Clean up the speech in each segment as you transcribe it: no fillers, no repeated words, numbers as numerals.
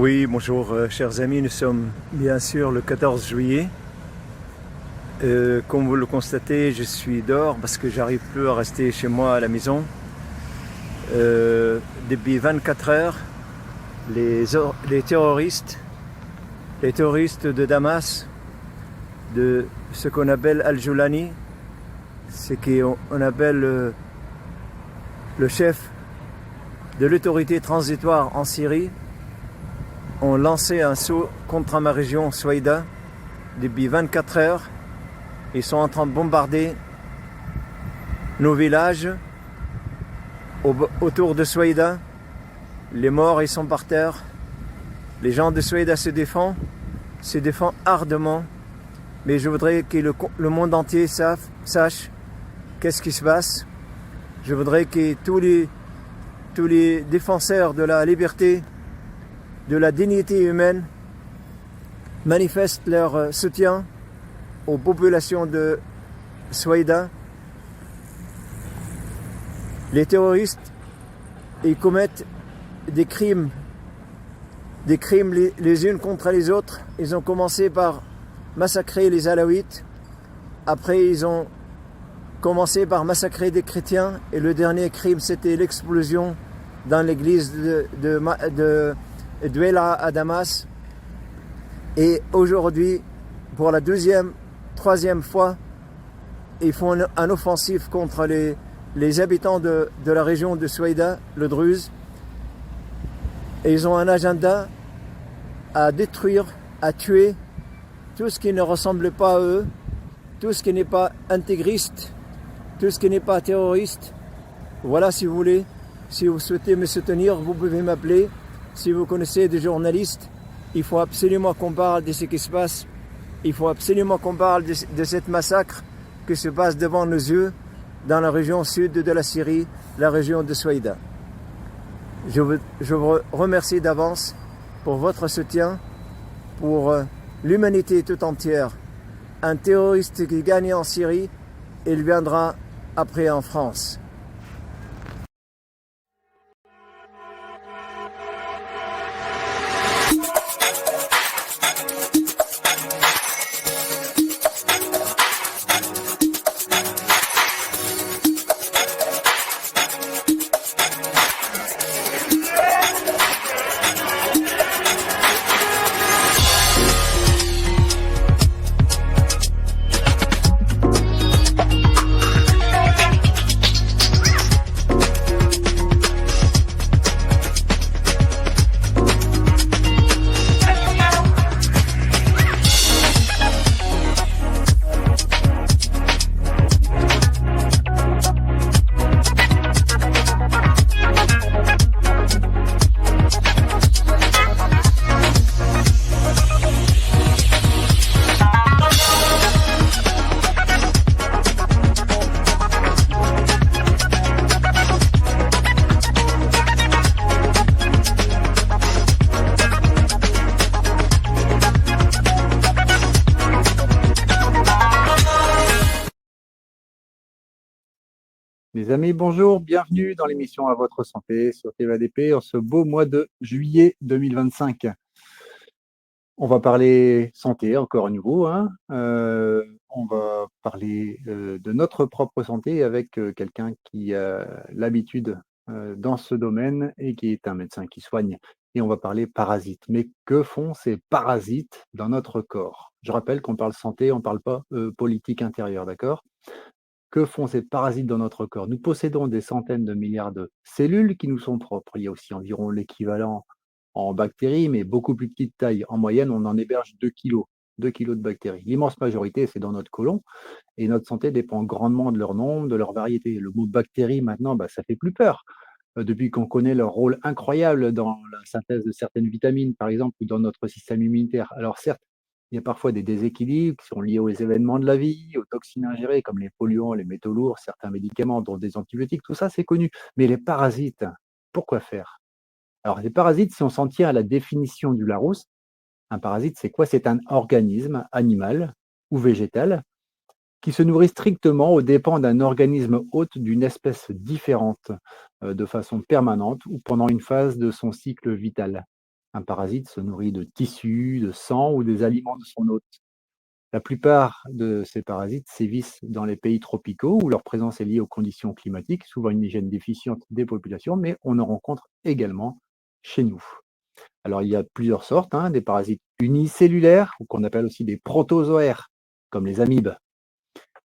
Oui, bonjour chers amis, nous sommes bien sûr le 14 juillet. Comme vous le constatez, je suis dehors parce que j'arrive plus à rester chez moi à la maison. Depuis 24 heures, les terroristes de Damas, de ce qu'on appelle Al-Joulani, c'est qu'on appelle le chef de l'autorité transitoire en Syrie, ont lancé un saut contre ma région Souaïda. Depuis 24 heures, ils sont en train de bombarder nos villages autour de Souaïda. Les morts, ils sont par terre. Les gens de Souaïda se défendent ardemment. Mais je voudrais que le monde entier sache qu'est-ce qui se passe. Je voudrais que tous les défenseurs de la liberté, de la dignité humaine, manifestent leur soutien aux populations de Souaïda. Les terroristes, ils commettent des crimes les unes contre les autres. Ils ont commencé par massacrer les Alaouites. Après, ils ont commencé par massacrer des chrétiens. Et le dernier crime, c'était l'explosion dans l'église de Douala à Damas. Et aujourd'hui, pour la troisième fois, ils font un offensif contre les habitants de la région de Souaïda, le Druze. Et ils ont un agenda à détruire, à tuer tout ce qui ne ressemble pas à eux, tout ce qui n'est pas intégriste, tout ce qui n'est pas terroriste. Voilà, si vous voulez, si vous souhaitez me soutenir, vous pouvez m'appeler. Si vous connaissez des journalistes, il faut absolument qu'on parle de ce qui se passe. Il faut absolument qu'on parle de cette massacre qui se passe devant nos yeux dans la région sud de la Syrie, la région de Souaïda. Je vous remercie d'avance pour votre soutien, pour l'humanité tout entière. Un terroriste qui gagne en Syrie, il viendra après en France. Les amis, bonjour, bienvenue dans l'émission À votre santé sur TVADP en ce beau mois de juillet 2025. On va parler santé encore à nouveau, hein. On va parler de notre propre santé avec quelqu'un qui a l'habitude dans ce domaine et qui est un médecin qui soigne. Et on va parler parasites. Mais que font ces parasites dans notre corps? Je rappelle qu'on parle santé, on ne parle pas politique intérieure, d'accord? Que font ces parasites dans notre corps? Nous possédons des centaines de milliards de cellules qui nous sont propres. Il y a aussi environ l'équivalent en bactéries, mais beaucoup plus petite taille. En moyenne, on en héberge 2 kilos, 2 kilos de bactéries. L'immense majorité, c'est dans notre côlon. Et notre santé dépend grandement de leur nombre, de leur variété. Le mot bactérie, maintenant, ça fait plus peur. Depuis qu'on connaît leur rôle incroyable dans la synthèse de certaines vitamines, par exemple, ou dans notre système immunitaire. Alors certes, il y a parfois des déséquilibres qui sont liés aux événements de la vie, aux toxines ingérées comme les polluants, les métaux lourds, certains médicaments, dont des antibiotiques, tout ça c'est connu. Mais les parasites, pourquoi faire? Alors les parasites, si on s'en tient à la définition du Larousse, un parasite c'est quoi? C'est un organisme animal ou végétal qui se nourrit strictement aux dépens d'un organisme hôte d'une espèce différente, de façon permanente ou pendant une phase de son cycle vital. Un parasite se nourrit de tissus, de sang ou des aliments de son hôte. La plupart de ces parasites sévissent dans les pays tropicaux où leur présence est liée aux conditions climatiques, souvent une hygiène déficiente des populations, mais on en rencontre également chez nous. Alors il y a plusieurs sortes, hein, des parasites unicellulaires, ou qu'on appelle aussi des protozoaires, comme les amibes,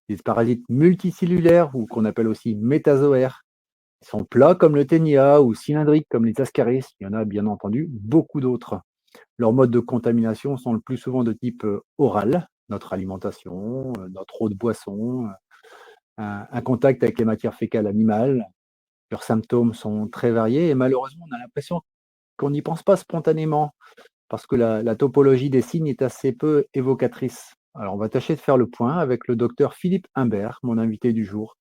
des parasites multicellulaires, ou qu'on appelle aussi métazoaires. Ils sont plats comme le ténia ou cylindriques comme les ascaris. Il y en a bien entendu beaucoup d'autres. Leurs modes de contamination sont le plus souvent de type oral, notre alimentation, notre eau de boisson, un contact avec les matières fécales animales. Leurs symptômes sont très variés et malheureusement, on a l'impression qu'on n'y pense pas spontanément parce que la topologie des signes est assez peu évocatrice. Alors, on va tâcher de faire le point avec le docteur Philippe Imbert, mon invité du jour,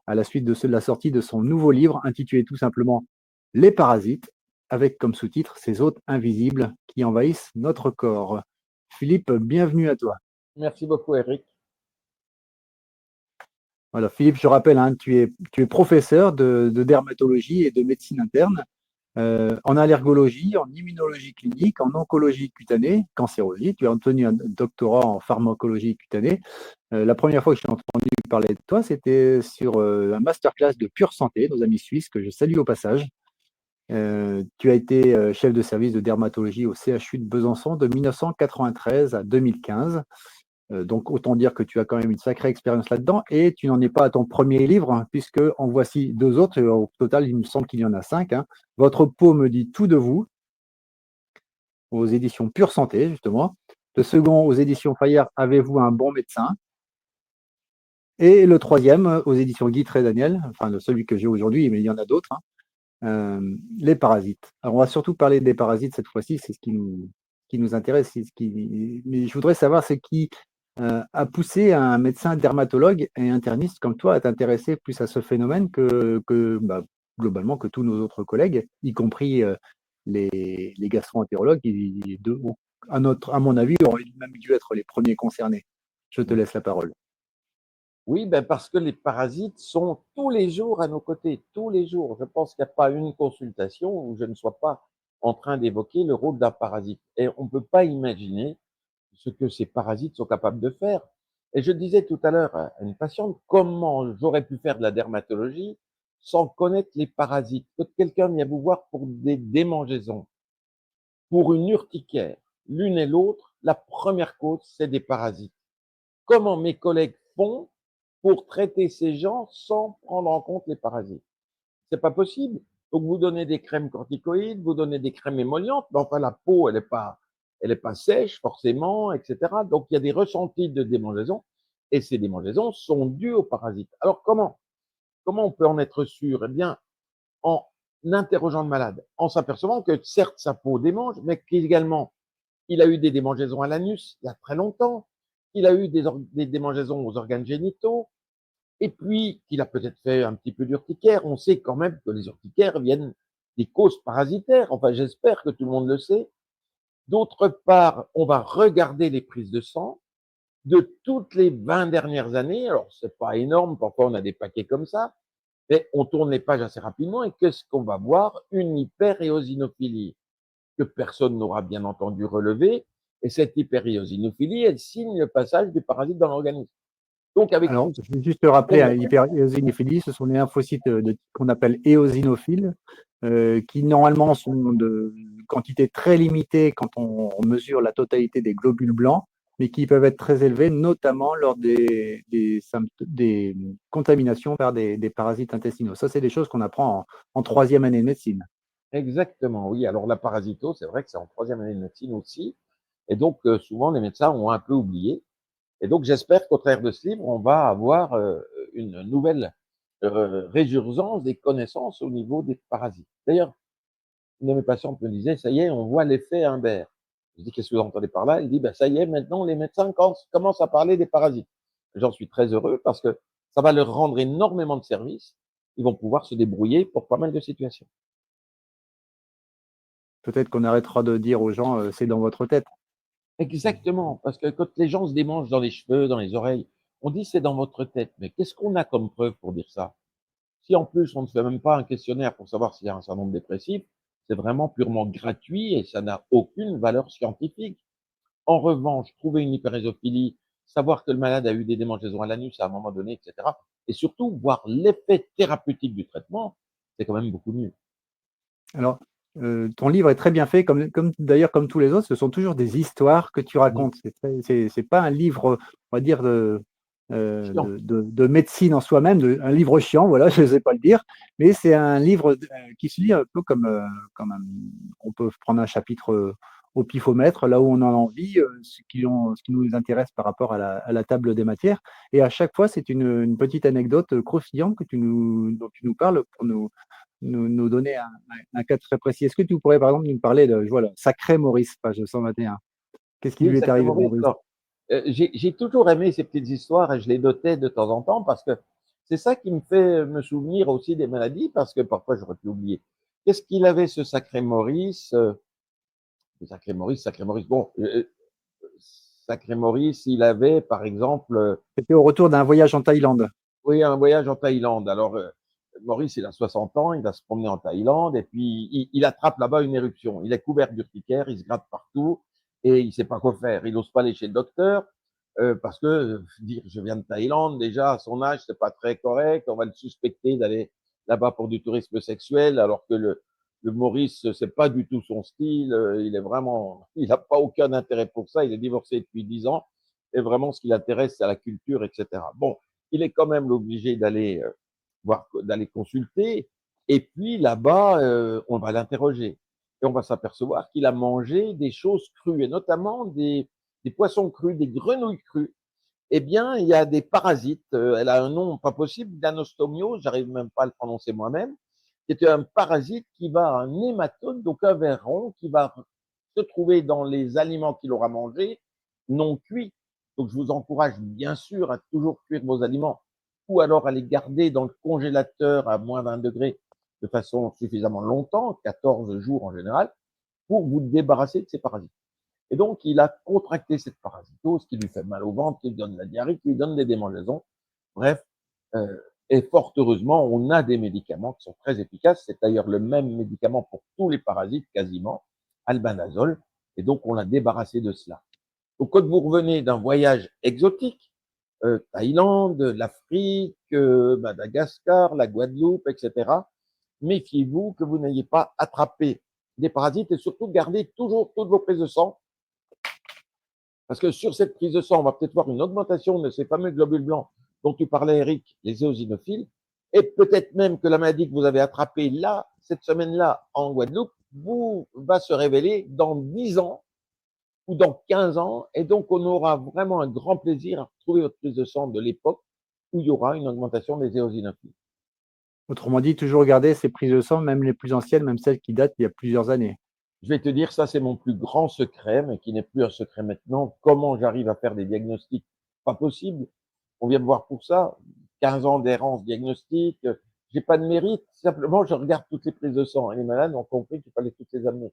à la suite de la sortie de son nouveau livre intitulé tout simplement Les parasites, avec comme sous-titre ces hôtes invisibles qui envahissent notre corps. Philippe, bienvenue à toi. Merci beaucoup, Eric. Voilà, Philippe, je rappelle, hein, tu es professeur de dermatologie et de médecine interne, en allergologie, en immunologie clinique, en oncologie cutanée, cancérologie. Tu as obtenu un doctorat en pharmacologie cutanée. La première fois que j'ai entendu parler de toi, c'était sur un masterclass de Pure Santé, nos amis suisses, que je salue au passage. Tu as été chef de service de dermatologie au CHU de Besançon de 1993 à 2015. Donc, autant dire que tu as quand même une sacrée expérience là-dedans et tu n'en es pas à ton premier livre, hein, puisque en voici deux autres. Au total, il me semble qu'il y en a 5. Hein. Votre peau me dit tout de vous, aux éditions Pure Santé, justement. Le second, aux éditions Fayard, Avez-vous un bon médecin? Et le troisième, aux éditions Guy Daniel, enfin celui que j'ai aujourd'hui, mais il y en a d'autres, hein, les parasites. Alors, on va surtout parler des parasites cette fois-ci, c'est ce qui nous intéresse. Mais je voudrais savoir ce qui a poussé un médecin dermatologue et interniste comme toi à t'intéresser plus à ce phénomène que globalement que tous nos autres collègues, y compris les gastro-entérologues qui, à mon avis, auraient même dû être les premiers concernés. Je te laisse la parole. Oui, parce que les parasites sont tous les jours à nos côtés, tous les jours. Je pense qu'il n'y a pas une consultation où je ne sois pas en train d'évoquer le rôle d'un parasite. Et on ne peut pas imaginer ce que ces parasites sont capables de faire. Et je disais tout à l'heure à une patiente, comment j'aurais pu faire de la dermatologie sans connaître les parasites. Quand quelqu'un vient vous voir pour des démangeaisons, pour une urticaire, l'une et l'autre, la première cause, c'est des parasites. Comment mes collègues font pour traiter ces gens sans prendre en compte les parasites? C'est pas possible. Donc, vous donnez des crèmes corticoïdes, vous donnez des crèmes émollientes, mais enfin, la peau, elle est pas sèche, forcément, etc. Donc, il y a des ressentis de démangeaison, et ces démangeaisons sont dues aux parasites. Alors, comment on peut en être sûr? Eh bien, en interrogeant le malade, en s'apercevant que certes, sa peau démange, mais qu'également, il a eu des démangeaisons à l'anus il y a très longtemps, il a eu des démangeaisons aux organes génitaux, et puis qu'il a peut-être fait un petit peu d'urticaire. On sait quand même que les urticaires viennent des causes parasitaires. Enfin, j'espère que tout le monde le sait. D'autre part, on va regarder les prises de sang de toutes les 20 dernières années. Alors, c'est pas énorme, parfois on a des paquets comme ça, mais on tourne les pages assez rapidement et qu'est-ce qu'on va voir? Une hyperéosinophilie que personne n'aura bien entendu relever. Et cette hyperéosinophilie, elle signe le passage du parasite dans l'organisme. Donc, avec Alors, tout je vais juste te rappeler, à l'hyperéosinophilie, ce sont des lymphocytes qu'on appelle éosinophiles, qui normalement sont de quantité très limitée quand on mesure la totalité des globules blancs, mais qui peuvent être très élevés, notamment lors des contaminations par des parasites intestinaux. Ça, c'est des choses qu'on apprend en troisième année de médecine. exactement, oui. Alors, la parasito, c'est vrai que c'est en troisième année de médecine aussi. Et donc, souvent, les médecins ont un peu oublié. Et donc, j'espère qu'au travers de ce livre, on va avoir une nouvelle résurgence des connaissances au niveau des parasites. D'ailleurs, une de mes patientes me disait, ça y est, on voit l'effet Imbert. Je dis, qu'est-ce que vous entendez par là? Il dit, ça y est, maintenant, les médecins commencent à parler des parasites. J'en suis très heureux parce que ça va leur rendre énormément de services. Ils vont pouvoir se débrouiller pour pas mal de situations. Peut-être qu'on arrêtera de dire aux gens, c'est dans votre tête. Exactement, parce que quand les gens se démangent dans les cheveux, dans les oreilles, on dit c'est dans votre tête. Mais qu'est-ce qu'on a comme preuve pour dire ça? Si en plus on ne fait même pas un questionnaire pour savoir s'il y a un syndrome dépressif, c'est vraiment purement gratuit et ça n'a aucune valeur scientifique. En revanche, trouver une hyperésophilie, savoir que le malade a eu des démangeaisons à l'anus à un moment donné, etc. Et surtout, voir l'effet thérapeutique du traitement, c'est quand même beaucoup mieux. Alors, ton livre est très bien fait, comme d'ailleurs comme tous les autres, ce sont toujours des histoires que tu Mmh. racontes. C'est pas un livre, on va dire, Chiant. de médecine en soi-même, un livre chiant, voilà, je ne sais pas le dire, mais c'est un livre qui se lit un peu comme on peut prendre un chapitre au pifomètre, là où on en a envie, ce qui nous intéresse par rapport à la table des matières. Et à chaque fois, c'est une petite anecdote croustillante dont tu nous parles pour nous donner un cas très précis. Est-ce que tu pourrais, par exemple, nous parler de, voilà, Sacré Maurice, page 121. Qu'est-ce qui Oui, lui est sacré arrivé à Maurice. Maurice? Alors, j'ai toujours aimé ces petites histoires et je les notais de temps en temps parce que c'est ça qui me fait me souvenir aussi des maladies parce que parfois j'aurais pu oublier. Qu'est-ce qu'il avait ce sacré Maurice? Sacré Maurice, sacré Maurice. Bon, sacré Maurice, il avait par exemple, C'était au retour d'un voyage en Thaïlande. oui, un voyage en Thaïlande. Alors, Maurice, il a 60 ans, il va se promener en Thaïlande et puis il attrape là-bas une éruption. Il est couvert d'urticaire, il se gratte partout et il ne sait pas quoi faire. Il n'ose pas aller chez le docteur parce que dire je viens de Thaïlande, déjà à son âge, c'est pas très correct. On va le suspecter d'aller là-bas pour du tourisme sexuel alors que le Maurice, c'est pas du tout son style. Il est vraiment, il n'a pas aucun intérêt pour ça. Il est divorcé depuis 10 ans et vraiment ce qui l'intéresse, c'est la culture, etc. Bon, il est quand même obligé d'aller d'aller consulter. Et puis là-bas, on va l'interroger. Et on va s'apercevoir qu'il a mangé des choses crues, et notamment des poissons crus, des grenouilles crues. Eh bien, il y a des parasites. Elle a un nom pas possible, d'anostomiose, j'arrive même pas à le prononcer moi-même. C'est un parasite qui va, un nématode, donc un ver rond, qui va se trouver dans les aliments qu'il aura mangés non cuits. Donc, je vous encourage bien sûr à toujours cuire vos aliments ou alors à les garder dans le congélateur à moins 20 degrés de façon suffisamment longtemps, 14 jours en général, pour vous débarrasser de ces parasites. Et donc, il a contracté cette parasitose qui lui fait mal au ventre, qui lui donne la diarrhée, qui lui donne des démangeaisons. Bref, euh, et fort heureusement, on a des médicaments qui sont très efficaces. C'est d'ailleurs le même médicament pour tous les parasites, quasiment, albendazole. Et donc, on l'a débarrassé de cela. Donc, quand vous revenez d'un voyage exotique, Thaïlande, l'Afrique, Madagascar, la Guadeloupe, etc., méfiez-vous que vous n'ayez pas attrapé des parasites et surtout gardez toujours toutes vos prises de sang. Parce que sur cette prise de sang, on va peut-être voir une augmentation de ces fameux globules blancs dont tu parlais, Eric, les éosinophiles, et peut-être même que la maladie que vous avez attrapée là, cette semaine-là, en Guadeloupe, vous va se révéler dans 10 ans ou dans 15 ans, et donc on aura vraiment un grand plaisir à retrouver votre prise de sang de l'époque où il y aura une augmentation des éosinophiles. Autrement dit, toujours garder ces prises de sang, même les plus anciennes, même celles qui datent d'il y a plusieurs années. Je vais te dire, ça c'est mon plus grand secret, mais qui n'est plus un secret maintenant. Comment j'arrive à faire des diagnostics? Pas possible. On vient me voir pour ça. 15 ans d'errance diagnostique. J'ai pas de mérite. Simplement, je regarde toutes les prises de sang. Et les malades ont compris qu'il fallait toutes les amener.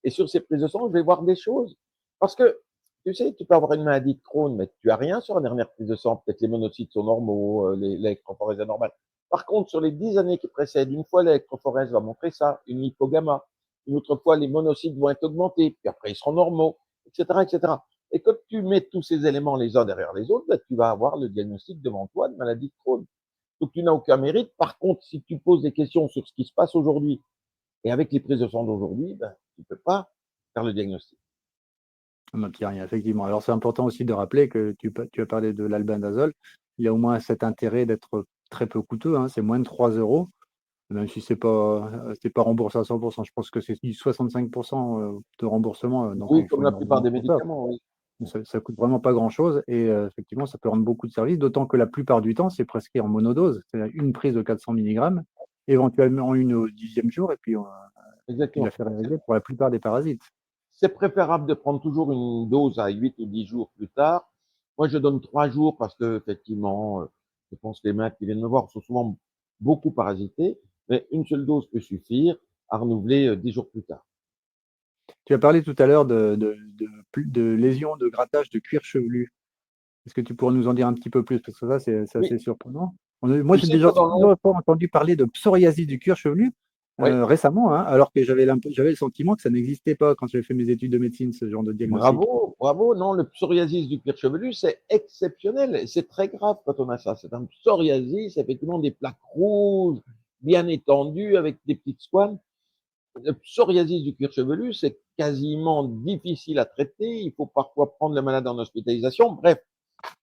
Et sur ces prises de sang, je vais voir des choses. Parce que, tu sais, tu peux avoir une maladie de Crohn, mais tu as rien sur la dernière prise de sang. Peut-être les monocytes sont normaux, l'électrophorèse est normale. Par contre, sur les 10 années qui précèdent, une fois l'électrophorèse va montrer ça, une hypogamma. Une autre fois, les monocytes vont être augmentés, puis après, ils seront normaux, etc., etc. Et quand tu mets tous ces éléments les uns derrière les autres, ben, tu vas avoir le diagnostic devant toi de maladie de Crohn. Donc, tu n'as aucun mérite. Par contre, si tu poses des questions sur ce qui se passe aujourd'hui et avec les prises de sang d'aujourd'hui, ben, tu ne peux pas faire le diagnostic. Donc, il y a rien, effectivement. Alors, c'est important aussi de rappeler que tu as parlé de l'albendazole. Il y a au moins cet intérêt d'être très peu coûteux, hein, c'est moins de 3 euros, même si c'est pas remboursé à 100%. Je pense que c'est 65% de remboursement. Donc, Oui, il faut comme la plupart énormément des pour ça. médicaments, oui. Ça coûte vraiment pas grand-chose et effectivement, ça peut rendre beaucoup de services, d'autant que la plupart du temps, c'est prescrit en monodose, c'est-à-dire une prise de 400 mg, éventuellement une au 10e jour, et puis Exactement. l'affaire est réglée pour la plupart des parasites. C'est préférable de prendre toujours une dose à 8 ou 10 jours plus tard. Moi, je donne 3 jours parce que, effectivement, je pense que les malades qui viennent me voir sont souvent beaucoup parasités, mais une seule dose peut suffire à renouveler 10 jours plus tard. Tu as parlé tout à l'heure de lésions, de grattage de cuir chevelu. Est-ce que tu pourrais nous en dire un petit peu plus? Parce que ça, c'est Oui, assez surprenant. Moi, tu j'ai sais, déjà pendant longtemps, plusieurs fois entendu parler de psoriasis du cuir chevelu, Oui, récemment, hein, alors que j'avais le sentiment que ça n'existait pas quand j'avais fait mes études de médecine, ce genre de diagnostic. bravo, bravo. Non, le psoriasis du cuir chevelu, c'est exceptionnel. Et c'est très grave quand on a ça. C'est un psoriasis, effectivement, des plaques rouges, bien étendues, avec des petites squames. Le psoriasis du cuir chevelu, c'est quasiment difficile à traiter. Il faut parfois prendre le malade en hospitalisation. Bref,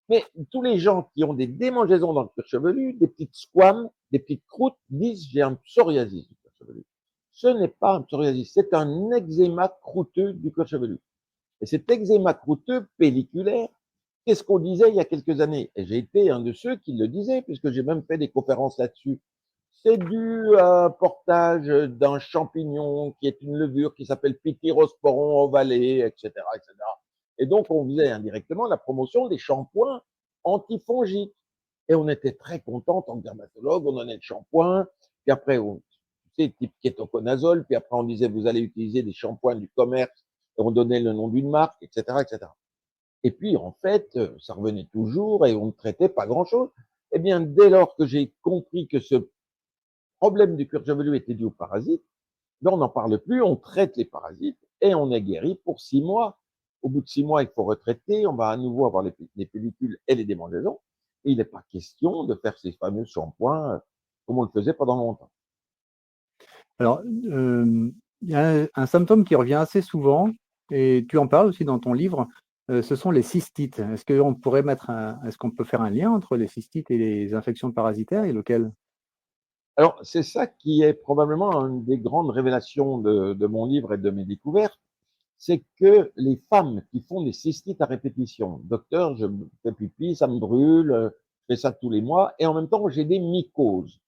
mais tous les gens qui ont des démangeaisons dans le cuir chevelu, des petites squames, des petites croûtes, disent j'ai un psoriasis du cuir chevelu. Ce n'est pas un psoriasis, c'est un eczéma croûteux du cuir chevelu. Et cet eczéma croûteux pelliculaire, qu'est-ce qu'on disait il y a quelques années? Et j'ai été un de ceux qui le disaient, puisque j'ai même fait des conférences là-dessus. C'est dû à un portage d'un champignon qui est une levure qui s'appelle Pityrosporum ovale, etc., etc. Et donc, on faisait indirectement la promotion des shampoings antifongiques. Et on était très contents en tant que dermatologue, on donnait le shampoing, puis après, tu sais, type kétoconazole, puis après, on disait, vous allez utiliser des shampoings du commerce, et on donnait le nom d'une marque, etc., etc. Et puis, en fait, ça revenait toujours et on ne traitait pas grand-chose. Eh bien, dès lors que j'ai compris que ce problème du cuir chevelu était dû aux parasites, ben on n'en parle plus, on traite les parasites et on est guéri pour 6 mois. Au bout de 6 mois, il faut retraiter, on va à nouveau avoir les pellicules et les démangeaisons. Et il n'est pas question de faire ces fameux shampoings comme on le faisait pendant longtemps. Alors, il y a un symptôme qui revient assez souvent, et tu en parles aussi dans ton livre, ce sont les cystites. Est-ce qu'on peut faire un lien entre les cystites et les infections parasitaires, et lequel? Alors, c'est ça qui est probablement une des grandes révélations de mon livre et de mes découvertes, c'est que les femmes qui font des cystites à répétition, docteur, je me fais pipi, ça me brûle, je fais ça tous les mois, et en même temps, j'ai des mycoses.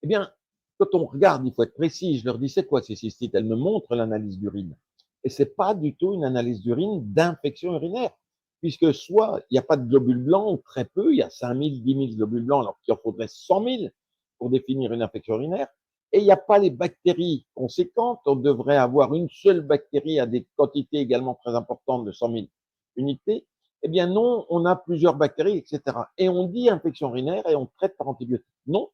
Eh bien, quand on regarde, il faut être précis, je leur dis, c'est quoi ces cystites? Elles me montrent l'analyse d'urine. Et c'est pas du tout une analyse d'urine d'infection urinaire, puisque soit il n'y a pas de globules blancs, ou très peu, il y a 5000, 10 000 globules blancs, alors qu'il en faudrait 100 000 pour définir une infection urinaire, et il n'y a pas les bactéries conséquentes, on devrait avoir une seule bactérie à des quantités également très importantes de 100 000 unités, eh bien non, on a plusieurs bactéries, etc. Et on dit infection urinaire et on traite par antibiotiques. Non,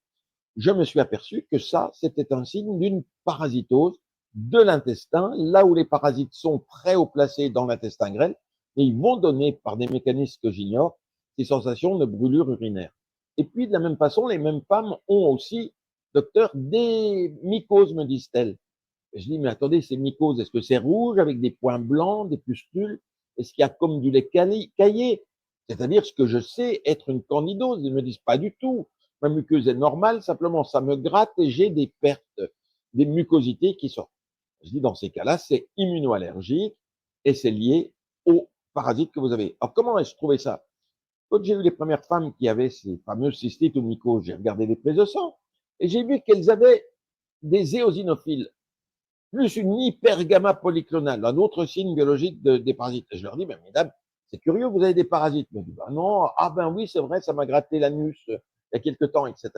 je me suis aperçu que ça, c'était un signe d'une parasitose de l'intestin, là où les parasites sont très haut placés dans l'intestin grêle, et ils vont donner, par des mécanismes que j'ignore, ces sensations de brûlure urinaire. Et puis, de la même façon, les mêmes femmes ont aussi, docteur, des mycoses, me disent-elles. Et je dis, mais attendez, ces mycoses, est-ce que c'est rouge avec des points blancs, des pustules? Est-ce qu'il y a comme du lait caillé? C'est-à-dire ce que je sais être une candidose. Ils me disent pas du tout. Ma muqueuse est normale, simplement ça me gratte et j'ai des pertes, des mucosités qui sortent. Je dis, dans ces cas-là, c'est immunoallergique et c'est lié aux parasites que vous avez. Alors, comment ai-je trouvé ça? Quand j'ai eu les premières femmes qui avaient ces fameux cystites ou mycoses, j'ai regardé les prises de sang et j'ai vu qu'elles avaient des éosinophiles plus une hypergamma polyclonale, un autre signe biologique des parasites. Et je leur dis, ben, mesdames, c'est curieux, vous avez des parasites. Ils me disent, ben non, ah ben oui, c'est vrai, ça m'a gratté l'anus il y a quelque temps, etc.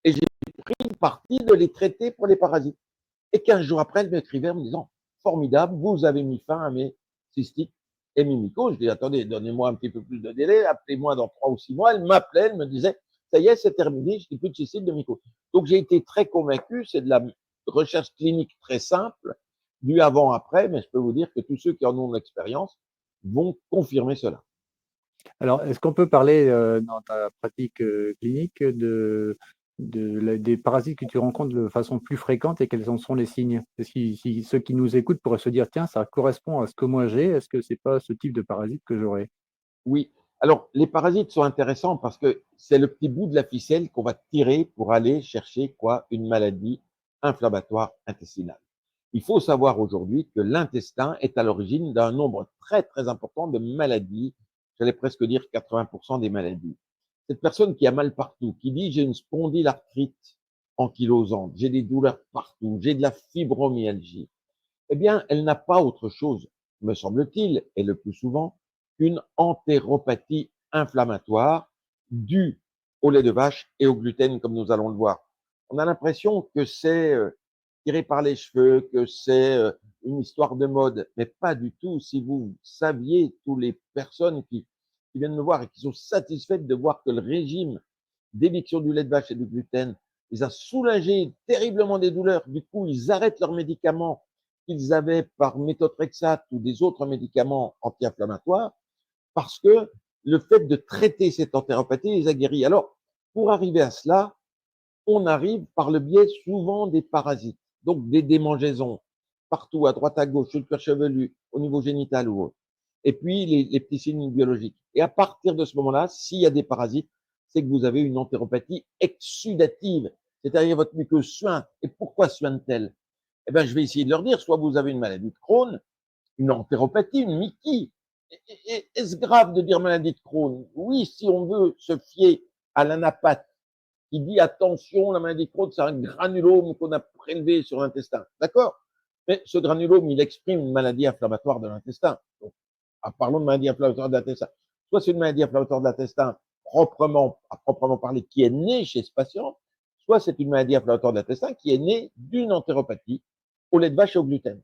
Et j'ai pris une partie de les traiter pour les parasites. Et 15 jours après, elle m'écrivait en me disant, formidable, vous avez mis fin à mes cystites et mes mycoses. Je dis, attendez, donnez-moi un petit peu plus de délai, appelez-moi dans 3 ou 6 mois. Elle m'appelait, elle me disait, ça y est, c'est terminé, je n'ai plus de cystites de mycoses. Donc j'ai été très convaincu, c'est de la recherche clinique très simple, du avant-après, mais je peux vous dire que tous ceux qui en ont l'expérience vont confirmer cela. Alors, est-ce qu'on peut parler, dans ta pratique, clinique, des parasites que tu rencontres de façon plus fréquente, et quels en sont les signes? Si ceux qui nous écoutent pourraient se dire: «Tiens, ça correspond à ce que moi j'ai, est-ce que c'est pas ce type de parasite que j'aurais?» Oui. Alors, les parasites sont intéressants parce que c'est le petit bout de la ficelle qu'on va tirer pour aller chercher quoi? Une maladie inflammatoire intestinale. Il faut savoir aujourd'hui que l'intestin est à l'origine d'un nombre très, très important de maladies. J'allais presque dire 80% des maladies. Cette personne qui a mal partout, qui dit j'ai une spondylarthrite ankylosante, j'ai des douleurs partout, j'ai de la fibromyalgie, eh bien, elle n'a pas autre chose, me semble-t-il, et le plus souvent, qu'une entéropathie inflammatoire due au lait de vache et au gluten, comme nous allons le voir. On a l'impression que c'est tiré par les cheveux, que c'est une histoire de mode, mais pas du tout. Si vous saviez, toutes les personnes qui viennent me voir et qui sont satisfaites de voir que le régime d'éviction du lait de vache et du gluten les a soulagés terriblement des douleurs. Du coup, ils arrêtent leurs médicaments qu'ils avaient par méthotrexate ou des autres médicaments anti-inflammatoires parce que le fait de traiter cette entéropathie les a guéris. Alors, pour arriver à cela, on arrive par le biais souvent des parasites, donc des démangeaisons, partout, à droite, à gauche, sur le cuir chevelu, au niveau génital ou autre. Et puis, les petits signes biologiques. Et à partir de ce moment-là, s'il y a des parasites, c'est que vous avez une entéropathie exsudative, c'est-à-dire votre muqueuse suinte. Et pourquoi suinte-t-elle? Eh bien, je vais essayer de leur dire, soit vous avez une maladie de Crohn, une entéropathie, une MICI. Est-ce grave de dire maladie de Crohn? Oui, si on veut se fier à l'anapathe qui dit attention, la maladie de Crohn, c'est un granulome qu'on a prélevé sur l'intestin. D'accord? Mais ce granulome, il exprime une maladie inflammatoire de l'intestin. Donc, parlons de maladie inflammatoire de l'intestin. Soit c'est une maladie inflammatoire de l'intestin à proprement parler, qui est née chez ce patient, soit c'est une maladie inflammatoire de l'intestin qui est née d'une entéropathie au lait de vache et au gluten.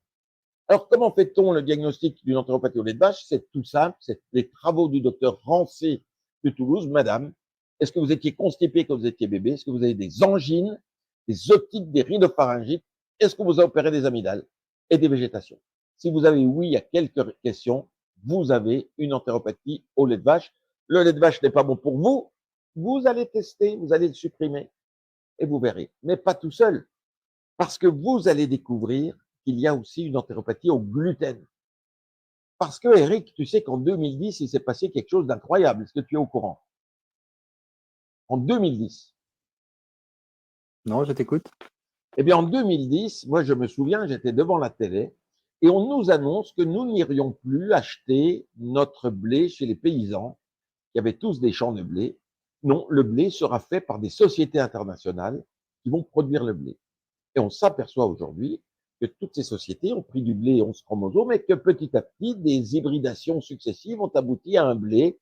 Alors, comment fait-on le diagnostic d'une entéropathie au lait de vache? C'est tout simple, c'est les travaux du docteur Rancé de Toulouse. Madame, est-ce que vous étiez constipé quand vous étiez bébé? Est-ce que vous avez des angines, des otites, des rhinopharyngites? Est-ce que vous avez opéré des amygdales et des végétations? Si vous avez oui à quelques questions, vous avez une entéropathie au lait de vache. Le lait de vache n'est pas bon pour vous. Vous allez tester, vous allez le supprimer et vous verrez. Mais pas tout seul, parce que vous allez découvrir qu'il y a aussi une entéropathie au gluten. Parce que, Eric, tu sais qu'en 2010, il s'est passé quelque chose d'incroyable. Est-ce que tu es au courant? En 2010. Non, je t'écoute. Eh bien, en 2010, moi, je me souviens, j'étais devant la télé et on nous annonce que nous n'irions plus acheter notre blé chez les paysans qui avaient tous des champs de blé. Non, le blé sera fait par des sociétés internationales qui vont produire le blé. Et on s'aperçoit aujourd'hui que toutes ces sociétés ont pris du blé 11 chromosomes et que petit à petit, des hybridations successives ont abouti à un blé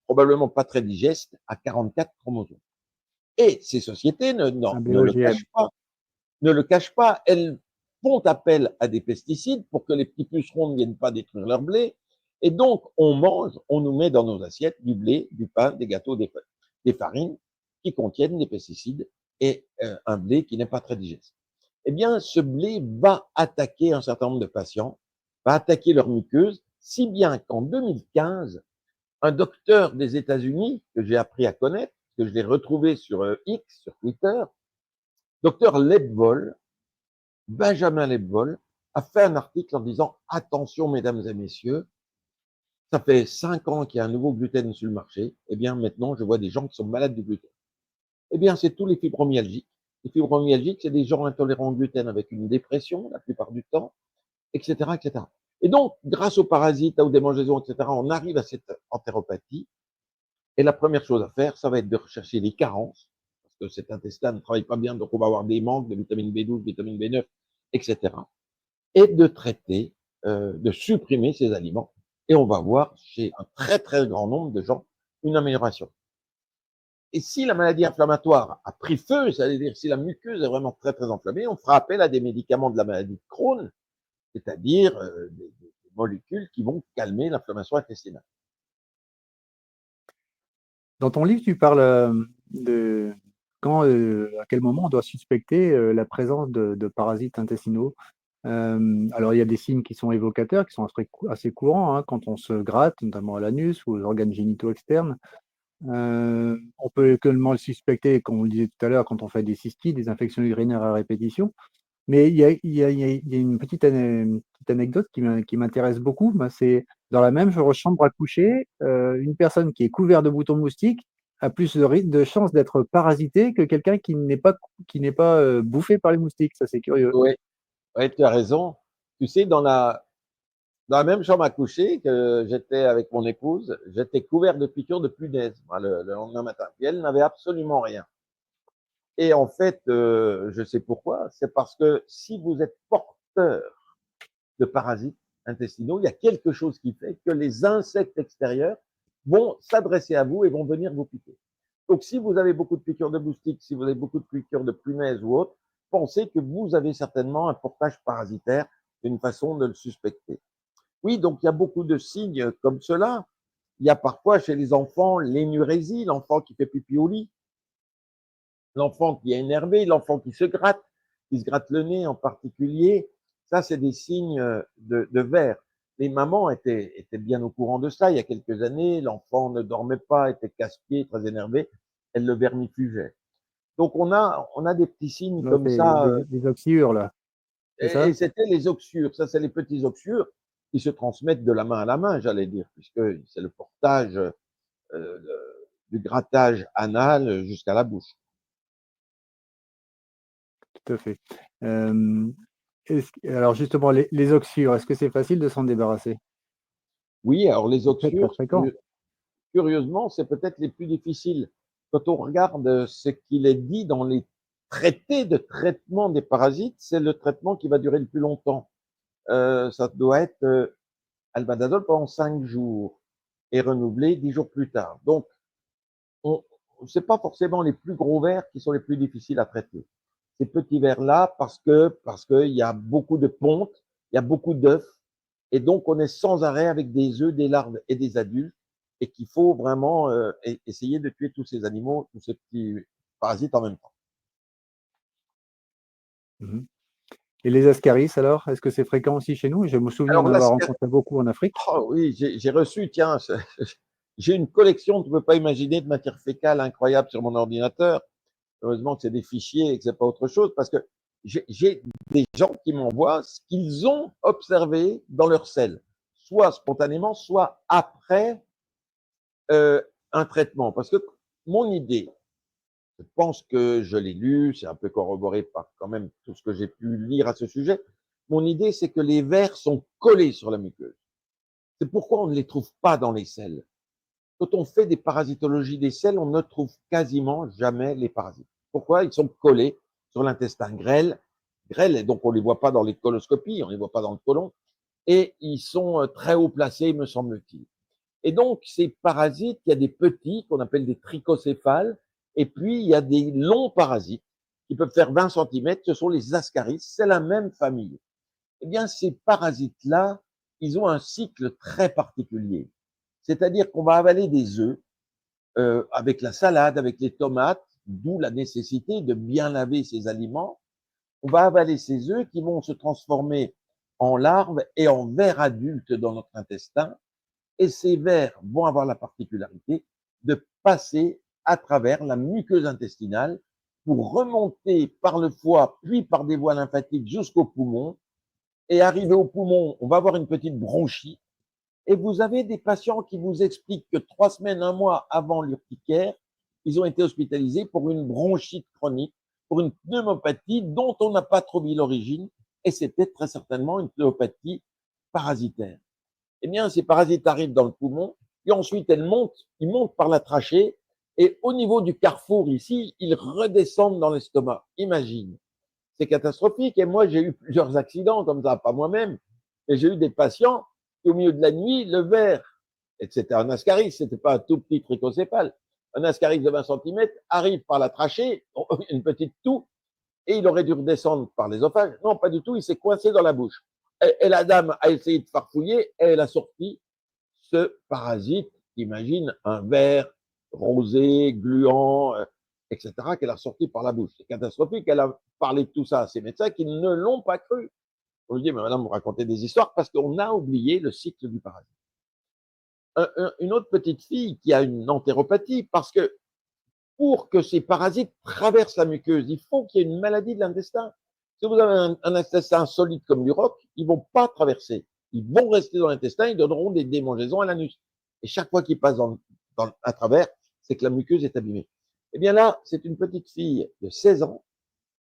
probablement pas très digeste à 44 chromosomes. Et ces sociétés Un ne le BOGM. cachent pas, elles font appel à des pesticides pour que les petits pucerons ne viennent pas détruire leur blé. Et donc, on nous met dans nos assiettes du blé, du pain, des gâteaux, des farines qui contiennent des pesticides et un blé qui n'est pas très digeste. Eh bien, ce blé va attaquer un certain nombre de patients, va attaquer leur muqueuse, si bien qu'en 2015, un docteur des États-Unis, que j'ai appris à connaître, que je l'ai retrouvé sur X, sur Twitter, docteur Lebwohl, Benjamin Lebwohl, a fait un article en disant « Attention, mesdames et messieurs, ça fait 5 ans qu'il y a un nouveau gluten sur le marché. Eh bien, maintenant, je vois des gens qui sont malades du gluten. » Eh bien, c'est tous les fibromyalgiques. Les fibromyalgiques, c'est des gens intolérants au gluten avec une dépression, la plupart du temps, etc., etc. Et donc, grâce aux parasites, aux démangeaisons, etc., on arrive à cette entéropathie. Et la première chose à faire, ça va être de rechercher les carences, parce que cet intestin ne travaille pas bien, donc on va avoir des manques de vitamine B12, vitamine B9, etc. Et de traiter, de supprimer ces aliments. Et on va voir chez un très, très grand nombre de gens une amélioration. Et si la maladie inflammatoire a pris feu, c'est-à-dire si la muqueuse est vraiment très, très enflammée, on fera appel à des médicaments de la maladie de Crohn, c'est-à-dire des molécules qui vont calmer l'inflammation intestinale. Dans ton livre, tu parles de à quel moment on doit suspecter la présence de parasites intestinaux. Alors, il y a des signes qui sont évocateurs, qui sont assez courants hein, quand on se gratte, notamment à l'anus ou aux organes génitaux externes. On peut également le suspecter, comme on le disait tout à l'heure, quand on fait des cystites, des infections urinaires à répétition. Mais il y a une petite anecdote qui m'intéresse beaucoup. C'est dans la même chambre à coucher, une personne qui est couverte de boutons moustiques a plus de chances d'être parasité que quelqu'un qui n'est pas bouffé par les moustiques. Ça, c'est curieux. Oui, ouais, tu as raison. Tu sais, dans la même chambre à coucher que j'étais avec mon épouse, j'étais couvert de piqûres de punaises le lendemain matin. Et elle n'avait absolument rien. Et en fait, je sais pourquoi. C'est parce que si vous êtes porteur de parasites intestinaux, il y a quelque chose qui fait que les insectes extérieurs vont s'adresser à vous et vont venir vous piquer. Donc, si vous avez beaucoup de piqûres de moustiques, si vous avez beaucoup de piqûres de punaises ou autres, pensez que vous avez certainement un portage parasitaire, une façon de le suspecter. Oui, donc il y a beaucoup de signes comme cela. Il y a parfois chez les enfants l'énurésie, l'enfant qui fait pipi au lit. l'enfant qui est énervé, l'enfant qui se gratte le nez en particulier. Ça, c'est des signes de ver. Les mamans étaient bien au courant de ça. Il y a quelques années, l'enfant ne dormait pas, était casse-pied, très énervé. Elles le vermifugeaient. Donc, on a des petits signes Là, comme c'est ça. des oxyures, là. C'est ça? Et c'était les oxyures. Ça, c'est les petits oxyures qui se transmettent de la main à la main, j'allais dire, puisque c'est le portage du grattage anal jusqu'à la bouche. Tout à fait. Alors justement, les oxyures, est-ce que c'est facile de s'en débarrasser? Oui, alors les C'est très, très oxyures, fréquent. curieusement, c'est peut-être les plus difficiles. Quand on regarde ce qu'il est dit dans les traités de traitement des parasites, c'est le traitement qui va durer le plus longtemps. Ça doit être albendazole pendant 5 jours et renouvelé 10 jours plus tard. Donc, c'est pas forcément les plus gros vers qui sont les plus difficiles à traiter. Ces petits vers-là, parce qu'il y a beaucoup de pontes, il y a beaucoup d'œufs, et donc on est sans arrêt avec des œufs, des larves et des adultes, et qu'il faut vraiment essayer de tuer tous ces animaux, tous ces petits parasites en même temps. Mhm. Et les ascaris, alors, est-ce que c'est fréquent aussi chez nous? Je me souviens Alors en là, avoir rencontré beaucoup en Afrique. oh oui, j'ai reçu, tiens, j'ai une collection, tu ne peux pas imaginer, de matière fécale incroyable sur mon ordinateur. Heureusement que c'est des fichiers et que c'est pas autre chose, parce que j'ai des gens qui m'envoient ce qu'ils ont observé dans leur selle, soit spontanément, soit après un traitement. Parce que mon idée, je pense que je l'ai lu, c'est un peu corroboré par quand même tout ce que j'ai pu lire à ce sujet. Mon idée, c'est que les vers sont collés sur la muqueuse. C'est pourquoi on ne les trouve pas dans les selles. Quand on fait des parasitologies des selles, on ne trouve quasiment jamais les parasites. Pourquoi? Ils sont collés sur l'intestin grêle, et donc on ne les voit pas dans les coloscopies, on ne les voit pas dans le côlon, et ils sont très haut placés, me semble-t-il. Et donc, ces parasites, il y a des petits qu'on appelle des trichocéphales, et puis il y a des longs parasites qui peuvent faire 20 cm, ce sont les ascaris, c'est la même famille. Eh bien, ces parasites-là, ils ont un cycle très particulier. C'est-à-dire qu'on va avaler des œufs avec la salade, avec les tomates, d'où la nécessité de bien laver ces aliments. On va avaler ces œufs qui vont se transformer en larves et en vers adultes dans notre intestin. Et ces vers vont avoir la particularité de passer à travers la muqueuse intestinale pour remonter par le foie, puis par des voies lymphatiques jusqu'au poumon. Et arrivé au poumon, on va avoir une petite bronchite. Et vous avez des patients qui vous expliquent que 3 semaines, 1 mois avant l'urticaire, ils ont été hospitalisés pour une bronchite chronique, pour une pneumopathie dont on n'a pas trouvé l'origine, et c'était très certainement une pneumopathie parasitaire. Eh bien, ces parasites arrivent dans le poumon, et ensuite ils montent par la trachée, et au niveau du carrefour ici, ils redescendent dans l'estomac. Imagine. C'est catastrophique. Et moi, j'ai eu plusieurs accidents comme ça, pas moi-même, mais j'ai eu des patients qui, au milieu de la nuit, le ver, et c'était un ascaris, c'était pas un tout petit trichocéphale, un ascaris de 20 cm arrive par la trachée, une petite toux, et il aurait dû redescendre par l'ésophage. Non, pas du tout, il s'est coincé dans la bouche. Et la dame a essayé de farfouiller, et elle a sorti ce parasite, imagine un ver rosé, gluant, etc., qu'elle a ressorti par la bouche. C'est catastrophique. Elle a parlé de tout ça à ses médecins qui ne l'ont pas cru. On lui dit, mais madame, vous racontez des histoires parce qu'on a oublié le cycle du parasite. Une autre petite fille qui a une entéropathie, parce que pour que ces parasites traversent la muqueuse, il faut qu'il y ait une maladie de l'intestin. Si vous avez un intestin solide comme du roc, ils ne vont pas traverser. Ils vont rester dans l'intestin, ils donneront des démangeaisons à l'anus. Et chaque fois qu'ils passent à travers, c'est que la muqueuse est abîmée. Eh bien là, c'est une petite fille de 16 ans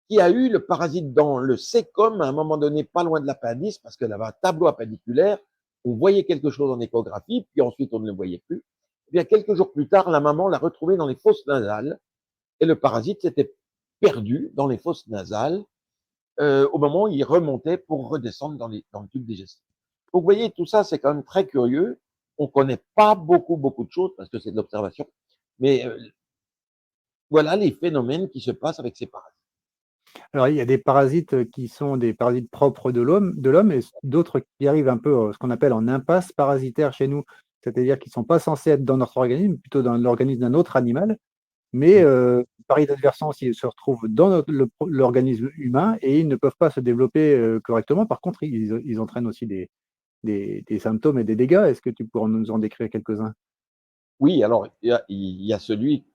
qui a eu le parasite dans le sécom à un moment donné, pas loin de l'appendice, parce qu'elle avait un tableau appendiculaire. On voyait quelque chose en échographie, puis ensuite on ne le voyait plus. Eh bien, quelques jours plus tard, la maman l'a retrouvé dans les fosses nasales, et le parasite s'était perdu dans les fosses nasales au moment où il remontait pour redescendre dans le tube digestif. Donc, vous voyez, tout ça, c'est quand même très curieux. On ne connaît pas beaucoup de choses parce que c'est de l'observation. Mais voilà les phénomènes qui se passent avec ces parasites. Alors, il y a des parasites qui sont des parasites propres de l'homme et d'autres qui arrivent un peu ce qu'on appelle en impasse parasitaire chez nous, c'est-à-dire qu'ils ne sont pas censés être dans notre organisme, plutôt dans l'organisme d'un autre animal. mais par inadvertance, ils se retrouvent dans l'organisme humain et ils ne peuvent pas se développer correctement. Par contre, ils entraînent aussi des symptômes et des dégâts. Est-ce que tu pourrais nous en décrire quelques-uns? Oui, alors il y a celui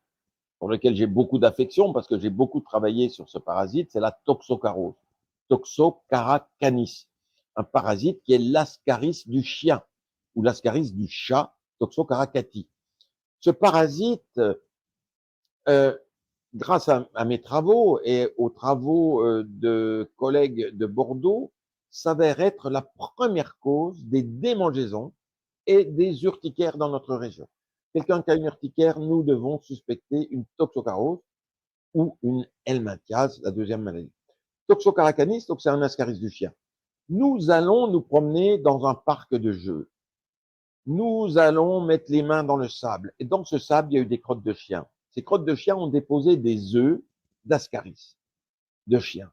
pour lequel j'ai beaucoup d'affection parce que j'ai beaucoup travaillé sur ce parasite, c'est la toxocarose, Toxocara canis, un parasite qui est l'ascaris du chien ou l'ascaris du chat, Toxocara cati. Ce parasite, euh, grâce à mes travaux et aux travaux de collègues de Bordeaux, s'avère être la première cause des démangeaisons et des urticaires dans notre région. Quelqu'un qui a une urticaire, nous devons suspecter une toxocarose ou une helminthiase, la deuxième maladie. Toxocara canis, donc c'est un ascaris du chien. Nous allons nous promener dans un parc de jeux. Nous allons mettre les mains dans le sable. Et dans ce sable, il y a eu des crottes de chien. Ces crottes de chien ont déposé des œufs d'ascaris, de chien.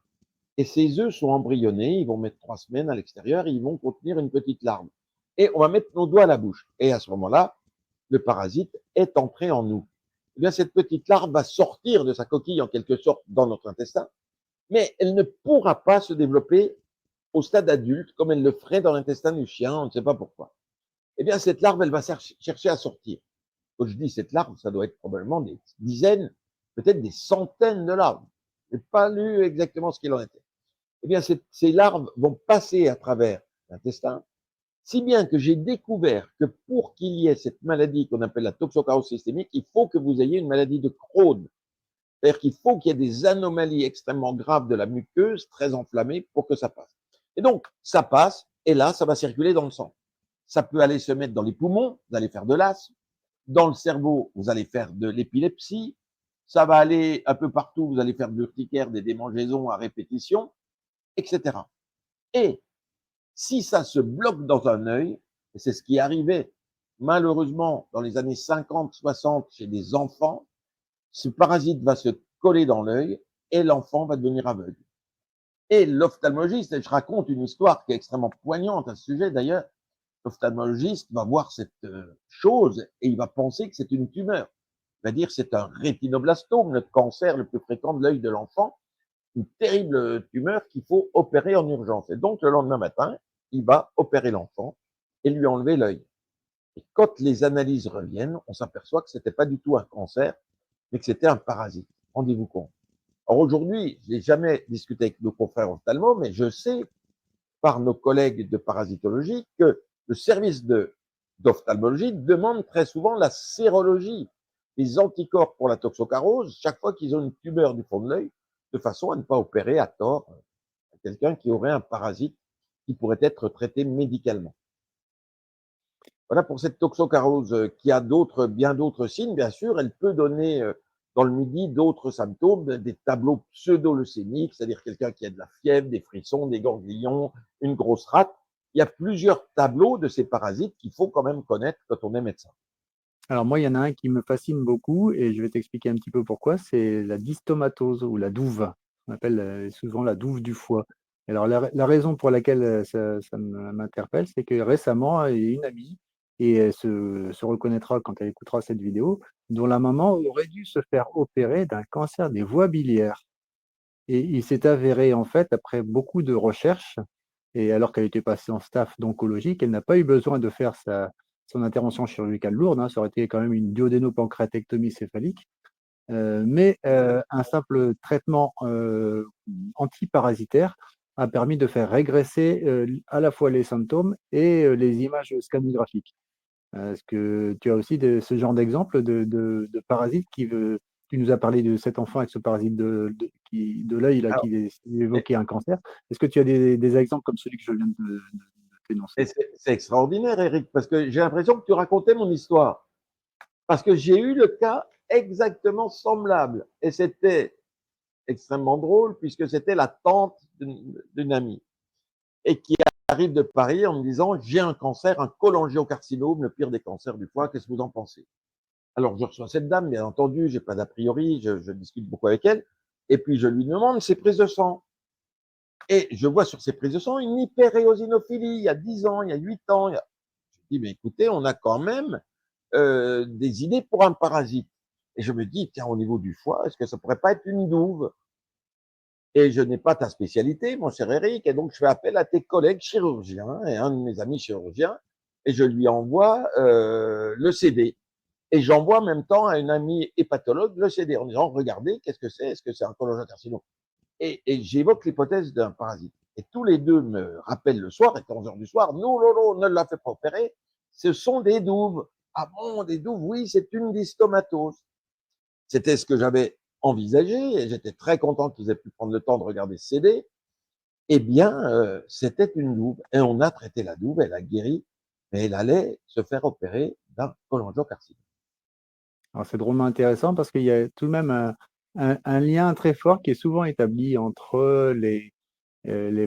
Et ces œufs sont embryonnés, ils vont mettre 3 semaines à l'extérieur, et ils vont contenir une petite larve. Et on va mettre nos doigts à la bouche. Et à ce moment-là, le parasite est entré en nous. Eh bien, cette petite larve va sortir de sa coquille en quelque sorte dans notre intestin, mais elle ne pourra pas se développer au stade adulte comme elle le ferait dans l'intestin du chien, on ne sait pas pourquoi. Eh bien, cette larve, elle va chercher à sortir. Quand je dis cette larve, ça doit être probablement des dizaines, peut-être des centaines de larves. Je n'ai pas lu exactement ce qu'il en était. Eh bien, ces larves vont passer à travers l'intestin, si bien que j'ai découvert que pour qu'il y ait cette maladie qu'on appelle la toxocarose systémique, il faut que vous ayez une maladie de Crohn. C'est-à-dire qu'il faut qu'il y ait des anomalies extrêmement graves de la muqueuse, très enflammée, pour que ça passe. Et donc, ça passe, et là, ça va circuler dans le sang. Ça peut aller se mettre dans les poumons, vous allez faire de l'asthme. Dans le cerveau, vous allez faire de l'épilepsie. Ça va aller un peu partout, vous allez faire de l'urticaire, des démangeaisons à répétition, etc. Et si ça se bloque dans un œil, et c'est ce qui arrivait malheureusement dans les années 50-60 chez des enfants, ce parasite va se coller dans l'œil et l'enfant va devenir aveugle. Et l'ophtalmologiste, et je raconte une histoire qui est extrêmement poignante à ce sujet d'ailleurs, l'ophtalmologiste va voir cette chose et il va penser que c'est une tumeur. Il va dire que c'est un rétinoblastome, le cancer le plus fréquent de l'œil de l'enfant, une terrible tumeur qu'il faut opérer en urgence. Et donc, le lendemain matin, il va opérer l'enfant et lui enlever l'œil. Et quand les analyses reviennent, on s'aperçoit que ce n'était pas du tout un cancer, mais que c'était un parasite. Rendez-vous compte. Alors aujourd'hui, je n'ai jamais discuté avec nos confrères ophtalmo, mais je sais par nos collègues de parasitologie que le service d'ophtalmologie demande très souvent la sérologie, les anticorps pour la toxocarose, chaque fois qu'ils ont une tumeur du fond de l'œil, de façon à ne pas opérer à tort quelqu'un qui aurait un parasite qui pourrait être traité médicalement. Voilà pour cette toxocarose qui a bien d'autres signes, bien sûr. Elle peut donner dans le midi d'autres symptômes, des tableaux pseudo-leucémiques, c'est-à-dire quelqu'un qui a de la fièvre, des frissons, des ganglions, une grosse rate. Il y a plusieurs tableaux de ces parasites qu'il faut quand même connaître quand on est médecin. Alors moi, il y en a un qui me fascine beaucoup et je vais t'expliquer un petit peu pourquoi. C'est la dystomatose ou la douve. On appelle souvent la douve du foie. Alors la raison pour laquelle ça m'interpelle, c'est que récemment, il y a une amie, et elle se reconnaîtra quand elle écoutera cette vidéo, dont la maman aurait dû se faire opérer d'un cancer des voies biliaires. Et il s'est avéré, en fait, après beaucoup de recherches, et alors qu'elle était passée en staff d'oncologie, qu'elle n'a pas eu besoin de faire son intervention chirurgicale lourde, hein, ça aurait été quand même une duodénopancréatectomie céphalique, mais un simple traitement antiparasitaire a permis de faire régresser à la fois les symptômes et les images scannographiques. Est-ce que tu as aussi ce genre d'exemple de parasite tu nous as parlé de cet enfant avec ce parasite de l'œil là, Alors, qui évoquait un cancer. Est-ce que tu as des exemples comme celui que je viens de t'énoncer? c'est extraordinaire, Eric, parce que j'ai l'impression que tu racontais mon histoire. Parce que j'ai eu le cas exactement semblable. Et c'était extrêmement drôle puisque c'était la tante d'une amie et qui arrive de Paris en me disant j'ai un cancer, un cholangiocarcinome, le pire des cancers du foie, qu'est-ce que vous en pensez? Alors je reçois cette dame, bien entendu, j'ai pas d'a priori, je discute beaucoup avec elle, et puis je lui demande ses prises de sang. Et je vois sur ses prises de sang une hyperéosinophilie, il y a 10 ans, il y a 8 ans. Je dis, mais écoutez, on a quand même des idées pour un parasite. Et je me dis, tiens, au niveau du foie, est-ce que ça pourrait pas être une douve? Et je n'ai pas ta spécialité, mon cher Eric, et donc je fais appel à tes collègues chirurgiens et un de mes amis chirurgiens, et je lui envoie le CD. Et j'envoie en même temps à une amie hépatologue le CD en disant, regardez, qu'est-ce que c'est? Est-ce que c'est un cholangiocarcinome? Et j'évoque l'hypothèse d'un parasite. Et tous les deux me rappellent le soir, à 11 heures du soir, non, Lolo, ne l'a fait pas opérer, ce sont des douves. Ah bon, des douves? Oui, c'est une dystomatose. C'était ce que j'avais envisagé et j'étais très content qu'ils aient pu prendre le temps de regarder ce CD. Eh bien, c'était une douve et on a traité la douve, elle a guéri, mais elle allait se faire opérer d'un cholangiocarcinome. Alors, c'est drôlement intéressant parce qu'il y a tout de même un lien très fort qui est souvent établi entre les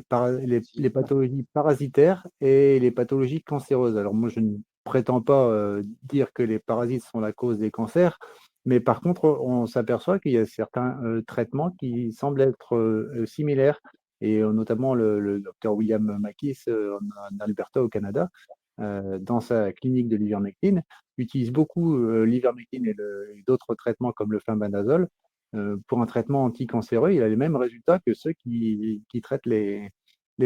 pathologies parasitaires et les pathologies cancéreuses. Alors moi, je ne prétends pas dire que les parasites sont la cause des cancers, mais par contre, on s'aperçoit qu'il y a certains traitements qui semblent être similaires, et notamment le docteur William Makis en Alberta au Canada, dans sa clinique de l'ivermectine, utilise beaucoup l'ivermectine et d'autres traitements comme le flumbendazole pour un traitement anticancéreux. Il a les mêmes résultats que ceux qui traitent les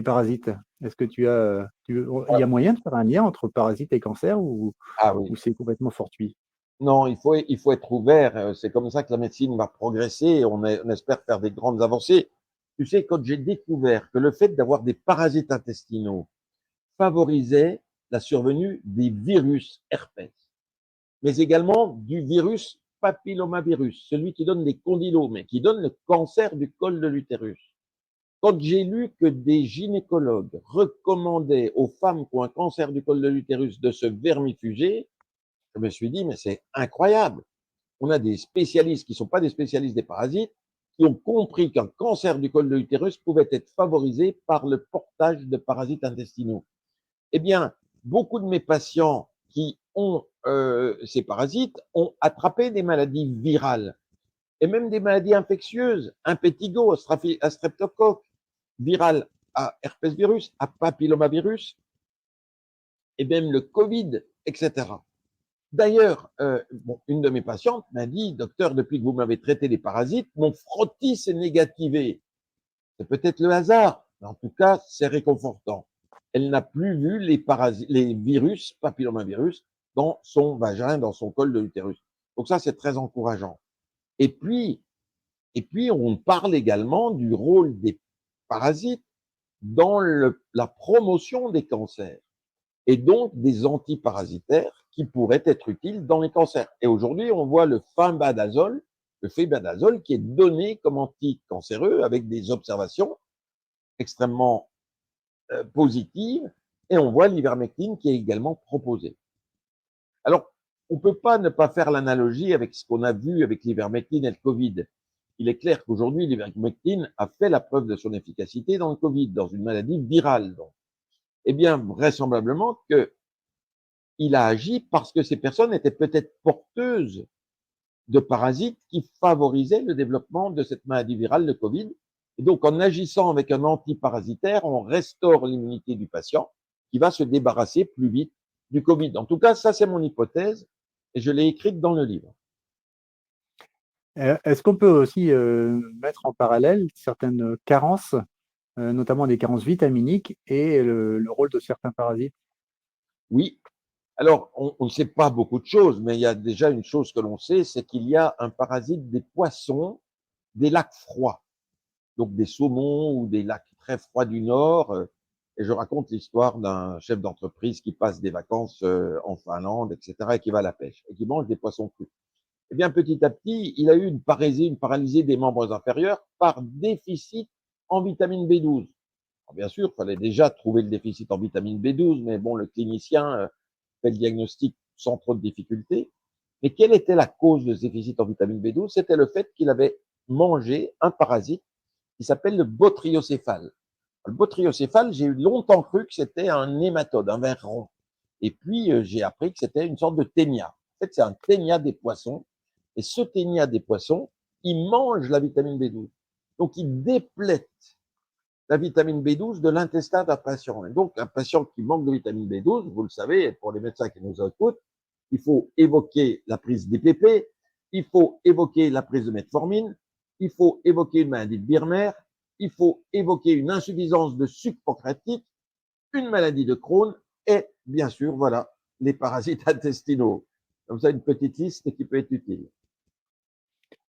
parasites. Est-ce que il y a moyen de faire un lien entre parasites et cancer, Ah oui. ou c'est complètement fortuit? Non, il faut être ouvert. C'est comme ça que la médecine va progresser et on espère faire des grandes avancées. Tu sais, quand j'ai découvert que le fait d'avoir des parasites intestinaux favorisait la survenue des virus herpès, mais également du virus papillomavirus, celui qui donne les condylomes, mais qui donne le cancer du col de l'utérus. Quand j'ai lu que des gynécologues recommandaient aux femmes qui ont un cancer du col de l'utérus de se vermifuger, je me suis dit, mais c'est incroyable. On a des spécialistes qui ne sont pas des spécialistes des parasites, qui ont compris qu'un cancer du col de l'utérus pouvait être favorisé par le portage de parasites intestinaux. Eh bien, beaucoup de mes patients qui ont ces parasites ont attrapé des maladies virales et même des maladies infectieuses, impétigo, à streptocoque, viral à herpès virus, à papillomavirus, et même le Covid, etc. D'ailleurs, une de mes patientes m'a dit, docteur, depuis que vous m'avez traité les parasites, mon frottis s'est négativé. C'est peut-être le hasard, mais en tout cas, c'est réconfortant. Elle n'a plus vu les virus, papillomavirus, dans son vagin, dans son col de l'utérus. Donc ça, c'est très encourageant. Et puis, on parle également du rôle des parasites dans la promotion des cancers et donc des antiparasitaires qui pourraient être utiles dans les cancers. Et aujourd'hui, on voit le fembendazole qui est donné comme anticancéreux avec des observations extrêmement positives, et on voit l'ivermectine qui est également proposée. Alors, on ne peut pas ne pas faire l'analogie avec ce qu'on a vu avec l'ivermectine et le Covid. Il est clair qu'aujourd'hui, l'ivermectine a fait la preuve de son efficacité dans le Covid, dans une maladie virale. Donc. Eh bien, vraisemblablement qu'il a agi parce que ces personnes étaient peut-être porteuses de parasites qui favorisaient le développement de cette maladie virale, le Covid. Et donc, en agissant avec un antiparasitaire, on restaure l'immunité du patient qui va se débarrasser plus vite du Covid. En tout cas, ça, c'est mon hypothèse et je l'ai écrite dans le livre. Est-ce qu'on peut aussi mettre en parallèle certaines carences, notamment des carences vitaminiques, et le rôle de certains parasites? Oui. Alors, on ne sait pas beaucoup de choses, mais il y a déjà une chose que l'on sait, c'est qu'il y a un parasite des poissons des lacs froids, donc des saumons ou des lacs très froids du Nord. Et je raconte l'histoire d'un chef d'entreprise qui passe des vacances en Finlande, etc., et qui va à la pêche, et qui mange des poissons crus. Eh bien, petit à petit, il a eu une paralysie des membres inférieurs par déficit en vitamine B12. Alors, bien sûr, il fallait déjà trouver le déficit en vitamine B12, mais bon, le clinicien fait le diagnostic sans trop de difficultés. Mais quelle était la cause de ce déficit en vitamine B12? C'était le fait qu'il avait mangé un parasite qui s'appelle le botryocéphale. Le botryocéphale, j'ai eu longtemps cru que c'était un nématode, un ver rond. Et puis, j'ai appris que c'était une sorte de ténia. En fait, c'est un ténia des poissons. Et ce ténia des poissons, il mange la vitamine B12. Donc, il déplète la vitamine B12 de l'intestin d'un patient. Et donc, un patient qui manque de vitamine B12, vous le savez, pour les médecins qui nous écoutent, il faut évoquer la prise d'IPP, il faut évoquer la prise de metformine, il faut évoquer une maladie de Birmer, il faut évoquer une insuffisance de sucre pancréatique, une maladie de Crohn et, bien sûr, voilà, les parasites intestinaux. Comme ça, une petite liste qui peut être utile.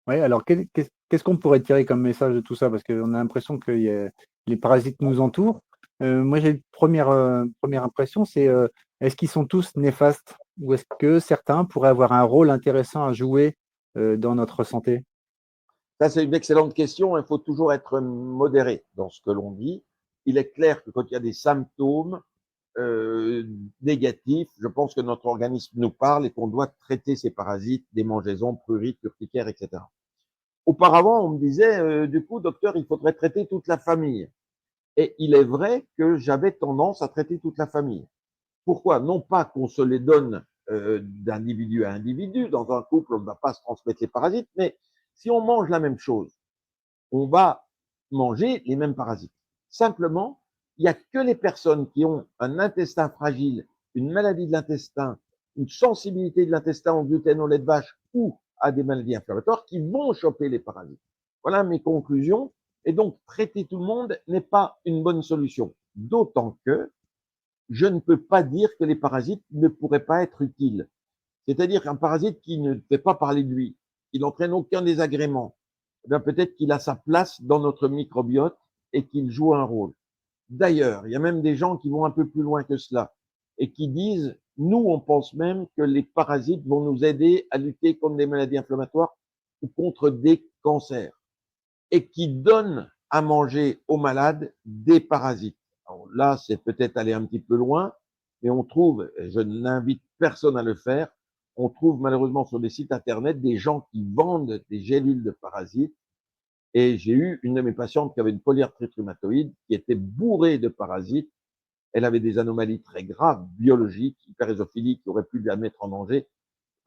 Ouais, alors qu'est-ce qu'on pourrait tirer comme message de tout ça? Parce qu'on a l'impression que les parasites nous entourent. Moi, j'ai une première impression, c'est est-ce qu'ils sont tous néfastes ou est-ce que certains pourraient avoir un rôle intéressant à jouer dans notre santé? Ça, c'est une excellente question. Il faut toujours être modéré dans ce que l'on dit. Il est clair que quand il y a des symptômes euh, négatifs, je pense que notre organisme nous parle et qu'on doit traiter ces parasites, démangeaisons, prurites, urticaires, etc. Auparavant, on me disait, du coup, docteur, il faudrait traiter toute la famille. Et il est vrai que j'avais tendance à traiter toute la famille. Pourquoi? Non pas qu'on se les donne d'individu à individu, dans un couple, on ne va pas se transmettre les parasites, mais si on mange la même chose, on va manger les mêmes parasites. Simplement, il n'y a que les personnes qui ont un intestin fragile, une maladie de l'intestin, une sensibilité de l'intestin au gluten, au lait de vache ou à des maladies inflammatoires qui vont choper les parasites. Voilà mes conclusions. Et donc, traiter tout le monde n'est pas une bonne solution. D'autant que je ne peux pas dire que les parasites ne pourraient pas être utiles. C'est-à-dire qu'un parasite qui ne fait pas parler de lui, qui n'entraîne aucun désagrément, eh bien peut-être qu'il a sa place dans notre microbiote et qu'il joue un rôle. D'ailleurs, il y a même des gens qui vont un peu plus loin que cela et qui disent, nous, on pense même que les parasites vont nous aider à lutter contre des maladies inflammatoires ou contre des cancers et qui donnent à manger aux malades des parasites. Alors là, c'est peut-être aller un petit peu loin, mais on trouve, et je n'invite personne à le faire, on trouve malheureusement sur des sites internet des gens qui vendent des gélules de parasites. Et j'ai eu une de mes patientes qui avait une polyarthrite rhumatoïde qui était bourrée de parasites. Elle avait des anomalies très graves, biologiques, hyperésophilie, qui auraient pu la mettre en danger.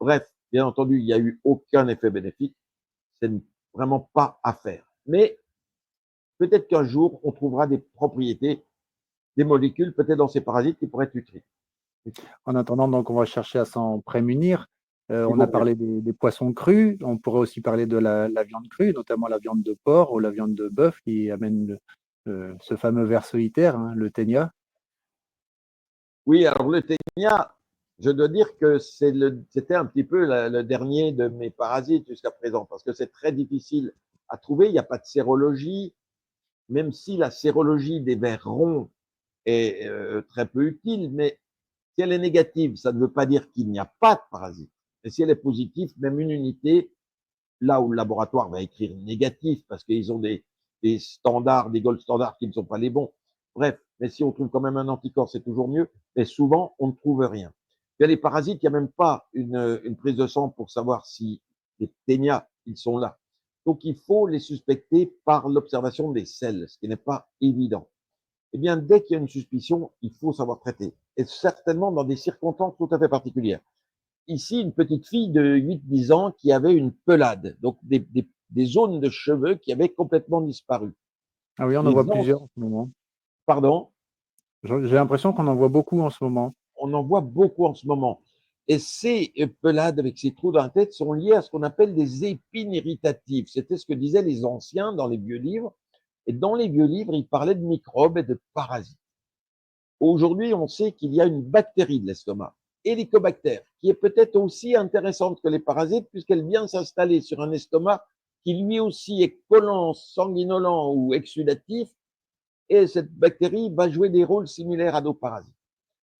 Bref, bien entendu, il n'y a eu aucun effet bénéfique. C'est vraiment pas à faire. Mais peut-être qu'un jour, on trouvera des propriétés, des molécules, peut-être dans ces parasites qui pourraient être utiles. En attendant, donc, on va chercher à s'en prémunir. Il On a vaut mieux. parlé des poissons crus. On pourrait aussi parler de la viande crue, notamment la viande de porc ou la viande de bœuf qui amène ce fameux ver solitaire, hein, le ténia. Oui, alors le ténia, je dois dire que c'était un petit peu le dernier de mes parasites jusqu'à présent, parce que c'est très difficile à trouver. Il n'y a pas de sérologie, même si la sérologie des vers ronds est très peu utile, mais si elle est négative, ça ne veut pas dire qu'il n'y a pas de parasite. Et si elle est positive, même une unité, là où le laboratoire va écrire négatif, parce qu'ils ont des standards, des gold standards qui ne sont pas les bons. Bref, mais si on trouve quand même un anticorps, c'est toujours mieux. Mais souvent, on ne trouve rien. Il y a les parasites, il n'y a même pas une prise de sang pour savoir si les ténias, ils sont là. Donc, il faut les suspecter par l'observation des selles, ce qui n'est pas évident. Eh bien, dès qu'il y a une suspicion, il faut savoir traiter. Et certainement dans des circonstances tout à fait particulières. Ici, une petite fille de 8-10 ans qui avait une pelade, donc des zones de cheveux qui avaient complètement disparu. Ah oui, on en Les voit ans, plusieurs en ce moment. pardon, J'ai l'impression qu'on en voit beaucoup en ce moment. on en voit beaucoup en ce moment. Et ces pelades avec ces trous dans la tête sont liées à ce qu'on appelle des épines irritatives. C'était ce que disaient les anciens dans les vieux livres. Et dans les vieux livres, ils parlaient de microbes et de parasites. Aujourd'hui, on sait qu'il y a une bactérie de l'estomac, Hélicobacter, qui est peut-être aussi intéressante que les parasites puisqu'elle vient s'installer sur un estomac qui lui aussi est collant, sanguinolent ou exsudatif, et cette bactérie va jouer des rôles similaires à nos parasites.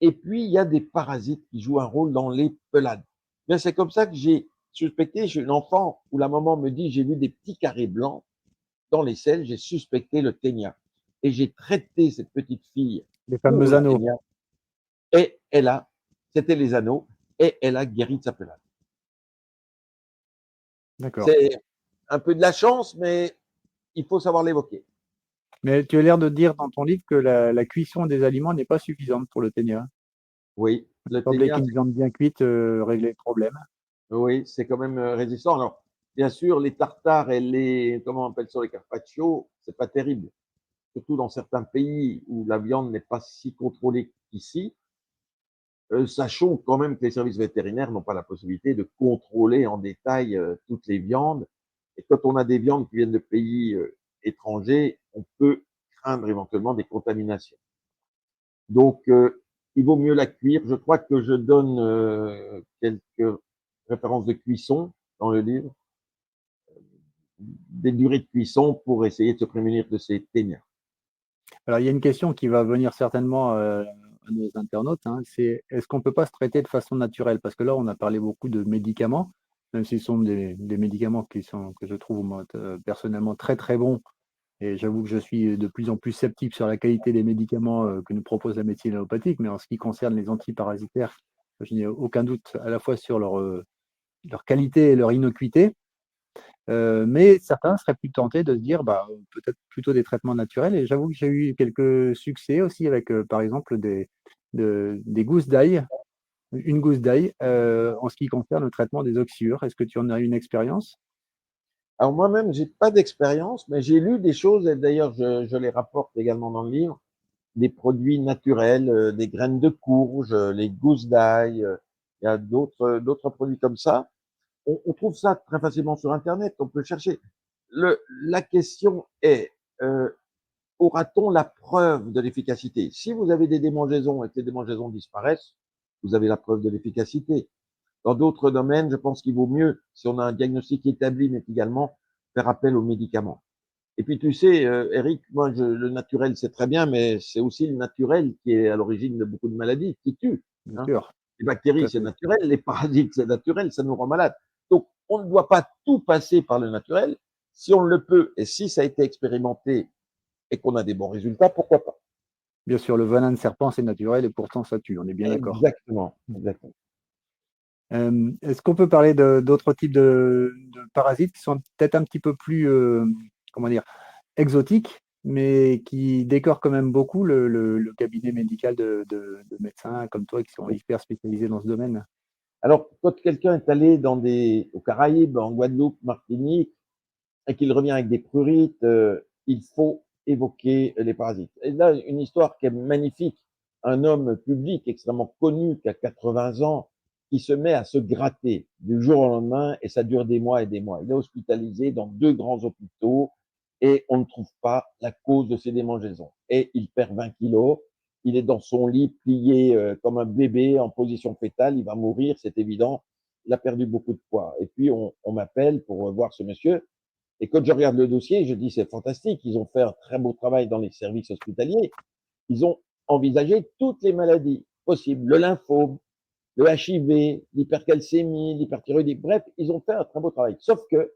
Et puis, il y a des parasites qui jouent un rôle dans les pelades. Bien, c'est comme ça que j'ai suspecté, j'ai une enfant où la maman me dit, j'ai vu des petits carrés blancs dans les selles, j'ai suspecté le ténia. Et j'ai traité cette petite fille Les pour fameux le anneaux. ténia. Et c'était les anneaux, et elle a guéri de sa pelade. D'accord. C'est un peu de la chance, mais il faut savoir l'évoquer. Mais tu as l'air de dire dans ton livre que la cuisson des aliments n'est pas suffisante pour le ténia. Oui, Il le semblait ténia, qu'une viande bien cuite réglait le problème. oui, c'est quand même résistant. Alors, bien sûr, les tartares et comment on appelle ça, les carpaccio, c'est pas terrible. Surtout dans certains pays où la viande n'est pas si contrôlée qu'ici. Sachons quand même que les services vétérinaires n'ont pas la possibilité de contrôler en détail toutes les viandes. Et quand on a des viandes qui viennent de pays étrangers, on peut craindre éventuellement des contaminations. Donc, il vaut mieux la cuire. Je crois que je donne quelques références de cuisson dans le livre, des durées de cuisson pour essayer de se prémunir de ces ténias. Alors, il y a une question qui va venir certainement à nos internautes, hein, c'est est-ce qu'on ne peut pas se traiter de façon naturelle? Parce que là, on a parlé beaucoup de médicaments, même s'ils sont des médicaments que je trouve moi, personnellement très très bons. Et j'avoue que je suis de plus en plus sceptique sur la qualité des médicaments que nous propose la médecine allopathique, mais en ce qui concerne les antiparasitaires, je n'ai aucun doute à la fois sur leur qualité et leur innocuité. Mais certains seraient plus tentés de se dire bah, peut-être plutôt des traitements naturels. Et j'avoue que j'ai eu quelques succès aussi avec, par exemple, des gousses d'ail, une gousse d'ail, en ce qui concerne le traitement des oxyures. Est-ce que tu en as eu une expérience? Alors moi-même, j'ai pas d'expérience, mais j'ai lu des choses, et d'ailleurs je les rapporte également dans le livre, des produits naturels, des graines de courge, les gousses d'ail, il y a d'autres produits comme ça. On trouve ça très facilement sur Internet, on peut chercher. La question est, euh, aura-t-on la preuve de l'efficacité? Si vous avez des démangeaisons et que les démangeaisons disparaissent, vous avez la preuve de l'efficacité. Dans d'autres domaines, je pense qu'il vaut mieux, si on a un diagnostic établi, mais également faire appel aux médicaments. Et puis tu sais, Eric, moi le naturel c'est très bien, mais c'est aussi le naturel qui est à l'origine de beaucoup de maladies qui tuent. Bien Hein. sûr, Les tout bactéries à c'est fait. naturel, les parasites c'est naturel, ça nous rend malades. Donc on ne doit pas tout passer par le naturel. Si on le peut et si ça a été expérimenté et qu'on a des bons résultats, pourquoi pas? Bien sûr, le venin de serpent, c'est naturel et pourtant ça tue, on est bien d'accord. Exactement, exactement. Est-ce qu'on peut parler d'autres types de parasites qui sont peut-être un petit peu plus, comment dire, exotiques, mais qui décorent quand même beaucoup le cabinet médical de médecins comme toi qui sont hyper spécialisés dans ce domaine? Alors quand quelqu'un est allé aux Caraïbes, en Guadeloupe, Martinique, et qu'il revient avec des prurites, il faut évoquer les parasites. Et là, une histoire qui est magnifique. Un homme public extrêmement connu qui a 80 ans, qui se met à se gratter du jour au lendemain et ça dure des mois et des mois. Il est hospitalisé dans 2 grands hôpitaux et on ne trouve pas la cause de ses démangeaisons. Et il perd 20 kilos. Il est dans son lit plié comme un bébé en position fétale. Il va mourir, c'est évident. Il a perdu beaucoup de poids. Et puis on m'appelle pour voir ce monsieur. Et quand je regarde le dossier, je dis c'est fantastique, ils ont fait un très beau travail dans les services hospitaliers. Ils ont envisagé toutes les maladies possibles, le lymphome, le HIV, l'hypercalcémie, l'hyperthyroïdie. Bref, ils ont fait un très beau travail. Sauf que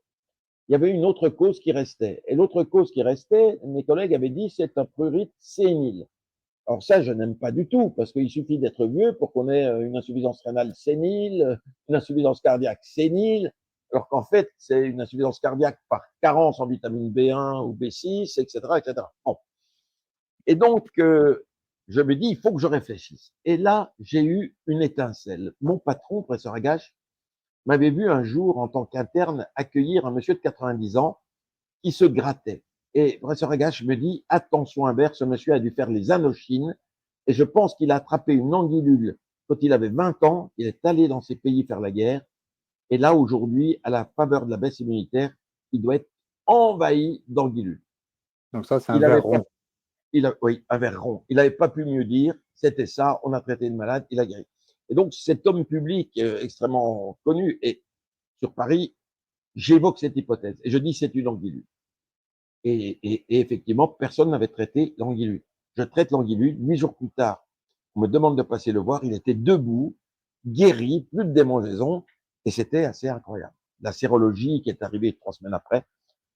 il y avait une autre cause qui restait. Et l'autre cause qui restait, mes collègues avaient dit, c'est un prurite sénile. Alors ça, je n'aime pas du tout, parce qu'il suffit d'être vieux pour qu'on ait une insuffisance rénale sénile, une insuffisance cardiaque sénile, alors qu'en fait, c'est une insuffisance cardiaque par carence en vitamine B1 ou B6, etc., etc. Bon. Et donc, je me dis, il faut que je réfléchisse. Et là, j'ai eu une étincelle. Mon patron, professeur Agache, m'avait vu un jour, en tant qu'interne, accueillir un monsieur de 90 ans qui se grattait. Et professeur Agache me dit, attention Imbert, ce monsieur a dû faire les anochines, et je pense qu'il a attrapé une anguillule quand il avait 20 ans, il est allé dans ces pays faire la guerre, et là, aujourd'hui, à la faveur de la baisse immunitaire, il doit être envahi d'anguillules. Donc ça, c'est un Il ver avait pas, rond. oui, un ver rond. Il n'avait pas pu mieux dire, c'était ça, on a traité le malade, il a guéri. Et donc, cet homme public extrêmement connu, et sur Paris, j'évoque cette hypothèse, et je dis c'est une anguillule. Et effectivement, personne n'avait traité l'anguillule. Je traite l'anguillule, 8 jours plus tard, on me demande de passer le voir, il était debout, guéri, plus de démangeaison, et c'était assez incroyable. La sérologie qui est arrivée 3 semaines après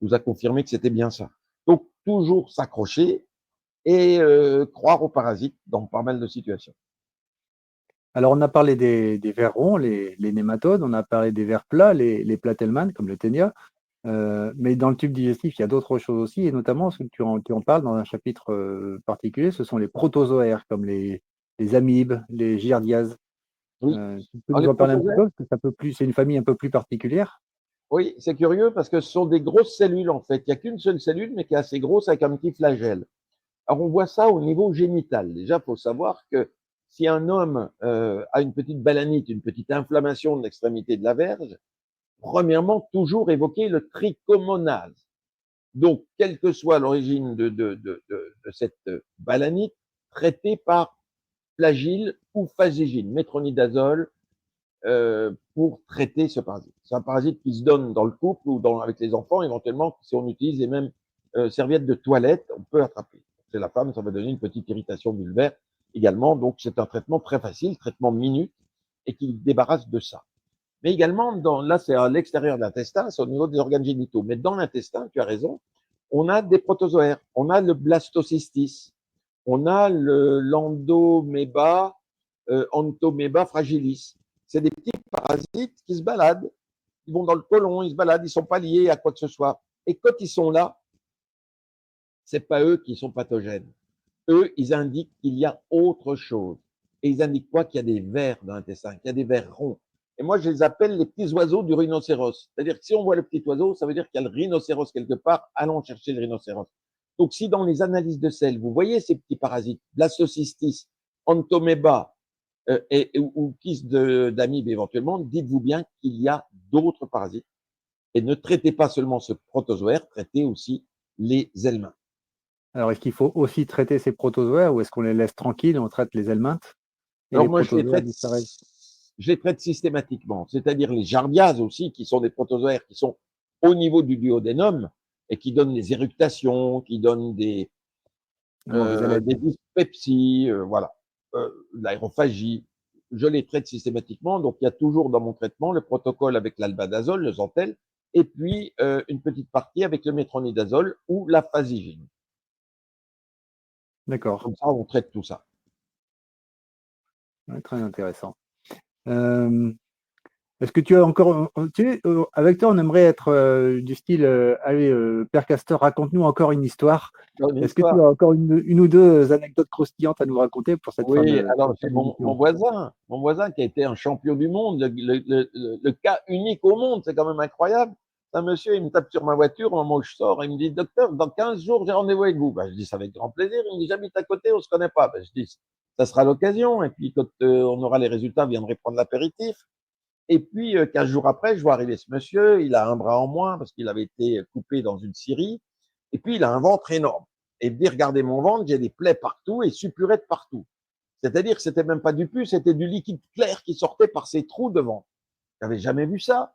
nous a confirmé que c'était bien ça. Donc, toujours s'accrocher et croire aux parasites dans pas mal de situations. Alors, on a parlé des vers ronds, les nématodes, on a parlé des vers plats, les platelman, comme le ténia, mais dans le tube digestif, il y a d'autres choses aussi, et notamment, ce que tu en parles dans un chapitre particulier, ce sont les protozoaires, comme les amibes, les giardiases. Oui. Tu peux Alors, nous les en parler un petit protozoaires, peu, parce que c'est une famille un peu plus particulière. oui, c'est curieux parce que ce sont des grosses cellules en fait. Il n'y a qu'une seule cellule, mais qui est assez grosse avec un petit flagelle. Alors, on voit ça au niveau génital. Déjà, il faut savoir que si un homme a une petite balanite, une petite inflammation de l'extrémité de la verge, premièrement, toujours évoquer le trichomonase. Donc, quelle que soit l'origine de cette balanite, traitée par flagyl ou phagigine, métronidazole, pour traiter ce parasite. C'est un parasite qui se donne dans le couple ou avec les enfants, éventuellement, si on utilise les mêmes serviettes de toilette, on peut attraper. Chez la femme, ça va donner une petite irritation vulvaire également. Donc, c'est un traitement très facile, traitement minute, et qui débarrasse de ça. Mais également, là, c'est à l'extérieur de l'intestin, c'est au niveau des organes génitaux. Mais dans l'intestin, tu as raison, on a des protozoaires. On a le blastocystis, on a l'endomeba, Entomeba fragilis. C'est des petits parasites qui se baladent. Ils vont dans le côlon, ils se baladent, ils ne sont pas liés à quoi que ce soit. Et quand ils sont là, ce n'est pas eux qui sont pathogènes. Eux, ils indiquent qu'il y a autre chose. Et ils indiquent quoi? Qu'il y a des vers dans l'intestin, qu'il y a des vers ronds. Et moi, je les appelle les petits oiseaux du rhinocéros. C'est-à-dire que si on voit le petit oiseau, ça veut dire qu'il y a le rhinocéros quelque part. Allons chercher le rhinocéros. Donc, si dans les analyses de sel, vous voyez ces petits parasites, blastocystis, Entomeba, ou kyste d'amibe éventuellement, dites-vous bien qu'il y a d'autres parasites. Et ne traitez pas seulement ce protozoaire, traitez aussi les helminths. Alors, est-ce qu'il faut aussi traiter ces protozoaires ou est-ce qu'on les laisse tranquilles et on traite les helminths et Alors les moi, protozoaires disparaissent? je les traite systématiquement, c'est-à-dire les jardias aussi, qui sont des protozoaires qui sont au niveau du duodénum et qui donnent des éructations, qui donnent des dyspepsies, voilà, l'aérophagie. Je les traite systématiquement, donc il y a toujours dans mon traitement le protocole avec l'albendazole, le Zantel, et puis une petite partie avec le métronidazole ou la phasigine. D'accord. Comme ça, on traite tout ça. Ouais, très intéressant. Est-ce que tu as encore, tu sais, avec toi, on aimerait être du style, allez, Père Castor, raconte-nous encore une histoire. Est-ce que tu as encore une ou deux anecdotes croustillantes à nous raconter pour cette fin Oui, de alors c'est mon voisin qui a été un champion du monde, le cas unique au monde, c'est quand même incroyable. Un monsieur, il me tape sur ma voiture au moment où je sors, il me dit, docteur, dans 15 jours, j'ai rendez-vous avec vous. Ben, je dis, ça avec grand plaisir. Il me dit, j'habite à côté, on se connaît pas. Ben, je dis, ça sera l'occasion. Et puis, quand on aura les résultats, vous viendrez prendre l'apéritif. Et puis, 15 jours après, je vois arriver ce monsieur, il a un bras en moins parce qu'il avait été coupé dans une scierie. Et puis, il a un ventre énorme. Et il dit, regardez mon ventre, j'ai des plaies partout et suppurettes partout. C'est-à-dire que c'était même pas du pus, c'était du liquide clair qui sortait par ces trous de ventre. J'avais jamais vu ça.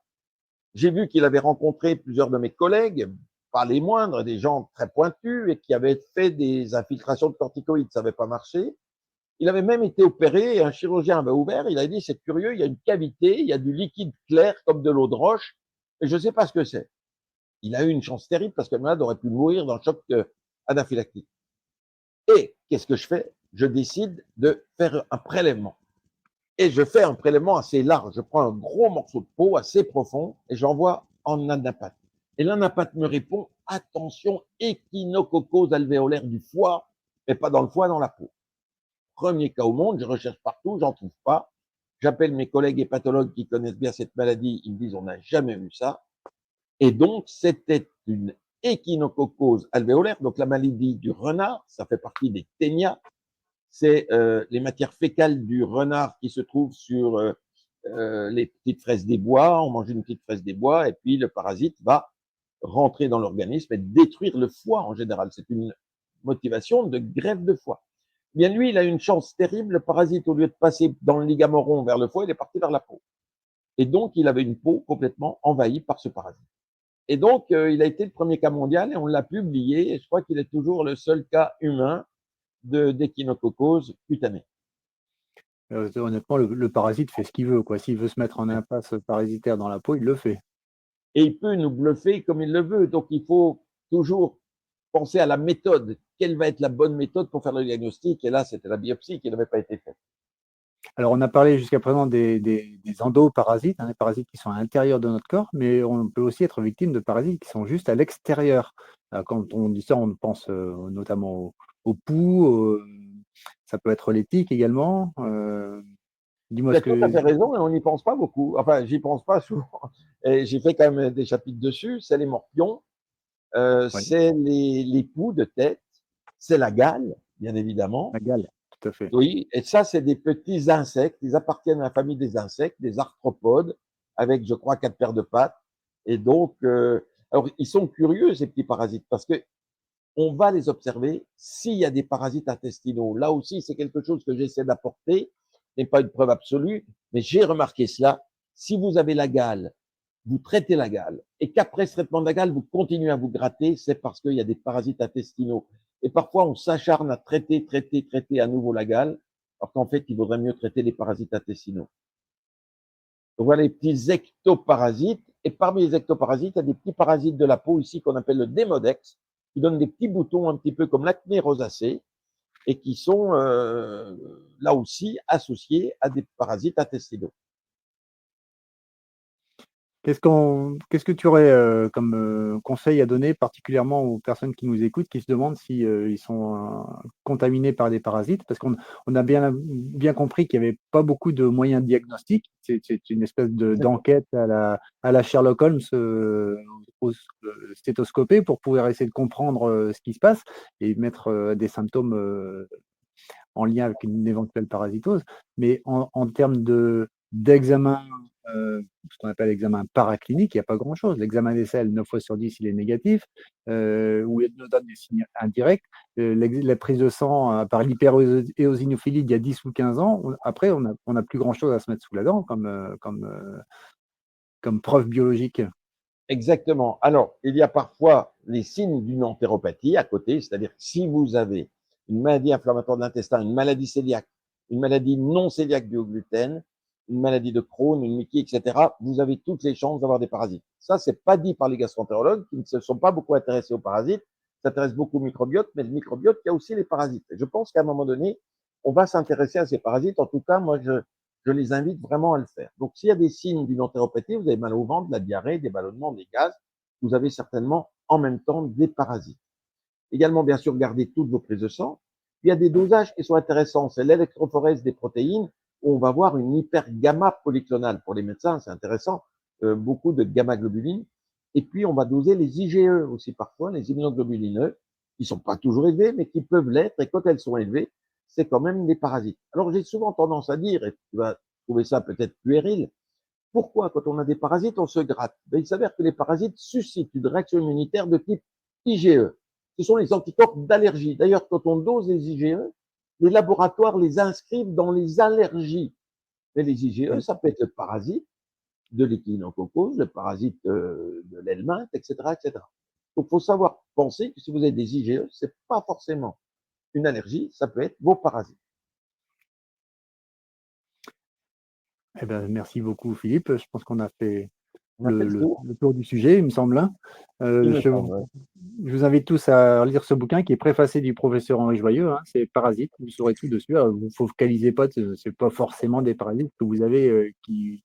J'ai vu qu'il avait rencontré plusieurs de mes collègues, pas les moindres, des gens très pointus et qui avaient fait des infiltrations de corticoïdes. Ça n'avait pas marché. Il avait même été opéré, un chirurgien avait ouvert, il a dit, c'est curieux, il y a une cavité, il y a du liquide clair comme de l'eau de roche, et je ne sais pas ce que c'est. Il a eu une chance terrible parce que le malade aurait pu mourir d'un choc anaphylactique. Et qu'est-ce que je fais? Je décide de faire un prélèvement. Et je fais un prélèvement assez large. Je prends un gros morceau de peau assez profond et j'envoie en anapathe. Et l'anapathe me répond, attention, échinococcose alvéolaire du foie, mais pas dans le foie, dans la peau. Premier cas au monde, je recherche partout, j'en trouve pas. J'appelle mes collègues hépatologues qui connaissent bien cette maladie, ils me disent, on n'a jamais vu ça. Et donc, c'était une échinococcose alvéolaire, donc la maladie du renard, ça fait partie des ténias. C'est les matières fécales du renard qui se trouvent sur les petites fraises des bois. On mange une petite fraise des bois et puis le parasite va rentrer dans l'organisme et détruire le foie en général. C'est une motivation de greffe de foie. Bien lui, il a une chance terrible. Le parasite, au lieu de passer dans le ligament rond vers le foie, il est parti vers la peau. Et donc, il avait une peau complètement envahie par ce parasite. Et donc, il a été le premier cas mondial et on l'a publié. Et je crois qu'il est toujours le seul cas humain d'échinococcose cutanée. Honnêtement, le parasite fait ce qu'il veut, quoi. S'il veut se mettre en impasse parasitaire dans la peau, il le fait. Et il peut nous bluffer comme il le veut. Donc, il faut toujours penser à la méthode. Quelle va être la bonne méthode pour faire le diagnostic? Et là, c'était la biopsie qui n'avait pas été faite. Alors, on a parlé jusqu'à présent des endoparasites, des parasites qui sont à l'intérieur de notre corps, mais on peut aussi être victime de parasites qui sont juste à l'extérieur. Quand on dit ça, on pense notamment au poux, ça peut être les tiques également. Dis-moi Tu ce as tout à que... fait raison et on n'y pense pas beaucoup. Enfin, j'y pense pas souvent. Et j'ai fait quand même des chapitres dessus. C'est les morpions, Ouais, c'est les poux de tête, c'est la gale, bien évidemment. la gale. tout à fait. Oui, et ça, c'est des petits insectes. Ils appartiennent à la famille des insectes, des arthropodes, avec, je crois, 4 paires de pattes. Et donc, alors, ils sont curieux, ces petits parasites, parce que on va les observer s'il y a des parasites intestinaux. Là aussi, c'est quelque chose que j'essaie d'apporter, ce n'est pas une preuve absolue, mais j'ai remarqué cela. Si vous avez la gale, vous traitez la gale, et qu'après ce traitement de la gale, vous continuez à vous gratter, c'est parce qu'il y a des parasites intestinaux. Et parfois, on s'acharne à traiter à nouveau la gale, alors qu'en fait, il vaudrait mieux traiter les parasites intestinaux. Donc voilà les petits ectoparasites. Et parmi les ectoparasites, il y a des petits parasites de la peau ici qu'on appelle le démodex, qui donnent des petits boutons un petit peu comme l'acné rosacée et qui sont là aussi associés à des parasites intestinaux. Qu'est-ce que tu aurais comme conseil à donner particulièrement aux personnes qui nous écoutent, qui se demandent si ils sont contaminés par des parasites? Parce qu'on a bien compris qu'il n'y avait pas beaucoup de moyens diagnostiques. C'est une espèce d'enquête à la Sherlock Holmes au stéthoscopé pour pouvoir essayer de comprendre ce qui se passe et mettre des symptômes en lien avec une éventuelle parasitose. Mais en termes d'examen, ce qu'on appelle l'examen paraclinique, il n'y a pas grand-chose. L'examen des selles, 9 fois sur 10, il est négatif, ou il nous donne des signes indirects. La prise de sang par l'hyperéosinophilie il y a 10 ou 15 ans, après, on n'a plus grand-chose à se mettre sous la dent comme preuve biologique. Exactement. Alors, il y a parfois les signes d'une entéropathie à côté, c'est-à-dire que si vous avez une maladie inflammatoire de l'intestin, une maladie cœliaque, une maladie non cœliaque due au gluten, une maladie de Crohn, une Mickey, etc., vous avez toutes les chances d'avoir des parasites. Ça, c'est pas dit par les gastroentérologues qui ne se sont pas beaucoup intéressés aux parasites, s'intéressent beaucoup au microbiote, mais le microbiote, il y a aussi les parasites. Et je pense qu'à un moment donné, on va s'intéresser à ces parasites. En tout cas, moi, je les invite vraiment à le faire. Donc, s'il y a des signes d'une entéropathie, vous avez mal au ventre, de la diarrhée, des ballonnements, des gaz, vous avez certainement en même temps des parasites. Également, bien sûr, gardez toutes vos prises de sang. Il y a des dosages qui sont intéressants. C'est l'électrophorèse des protéines, où on va voir une hypergamma polyclonale. Pour les médecins, c'est intéressant. Beaucoup de gamma-globulines. Et puis, on va doser les IgE aussi parfois, les immunoglobulineux, E, qui ne sont pas toujours élevés, mais qui peuvent l'être. Et quand elles sont élevées, c'est quand même des parasites. Alors, j'ai souvent tendance à dire, et tu vas trouver ça peut-être puéril, pourquoi, quand on a des parasites, on se gratte? Ben, il s'avère que les parasites suscitent une réaction immunitaire de type IgE. Ce sont les anticorps d'allergie. D'ailleurs, quand on dose les IgE, les laboratoires les inscrivent dans les allergies. Mais les IgE, ça peut être le parasite de l'échinococose, le parasite de l'helminthe, etc., etc. Donc, il faut savoir penser que si vous avez des IgE, ce n'est pas forcément une allergie, ça peut être vos parasites. Eh ben, merci beaucoup, Philippe. Je pense qu'on a fait On a fait le tour. le tour du sujet, il me semble. Hein. Il me Je semble. vous invite tous à lire ce bouquin qui est préfacé du professeur Henri Joyeux. Hein. C'est Parasites, vous saurez tout dessus. Alors, vous ne focalisez pas, c'est pas forcément des parasites que vous avez qui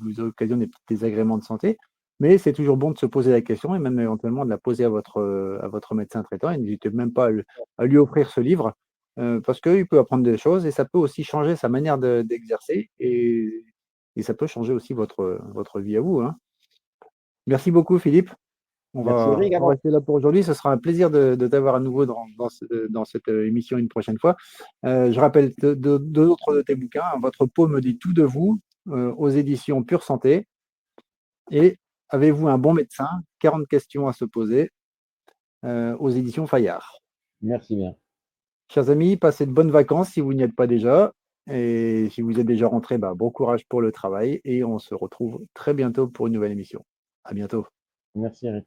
vous occasionnent des petits désagréments de santé. Mais c'est toujours bon de se poser la question et même éventuellement de la poser à votre médecin traitant. Et n'hésitez même pas à lui offrir ce livre parce qu'il peut apprendre des choses et ça peut aussi changer sa manière d'exercer et ça peut changer aussi votre vie à vous. Hein. Merci beaucoup, Philippe. On Merci, va Eric. rester là pour aujourd'hui. Ce sera un plaisir de t'avoir à nouveau dans cette émission une prochaine fois. Je rappelle deux autres de tes bouquins. Votre peau me dit tout de vous, aux éditions Pure Santé. Et avez-vous un bon médecin? 40 questions à se poser, aux éditions Fayard. Merci bien. Chers amis, passez de bonnes vacances si vous n'y êtes pas déjà. Et si vous êtes déjà rentrés, bon courage pour le travail. Et on se retrouve très bientôt pour une nouvelle émission. À bientôt. Merci, Eric.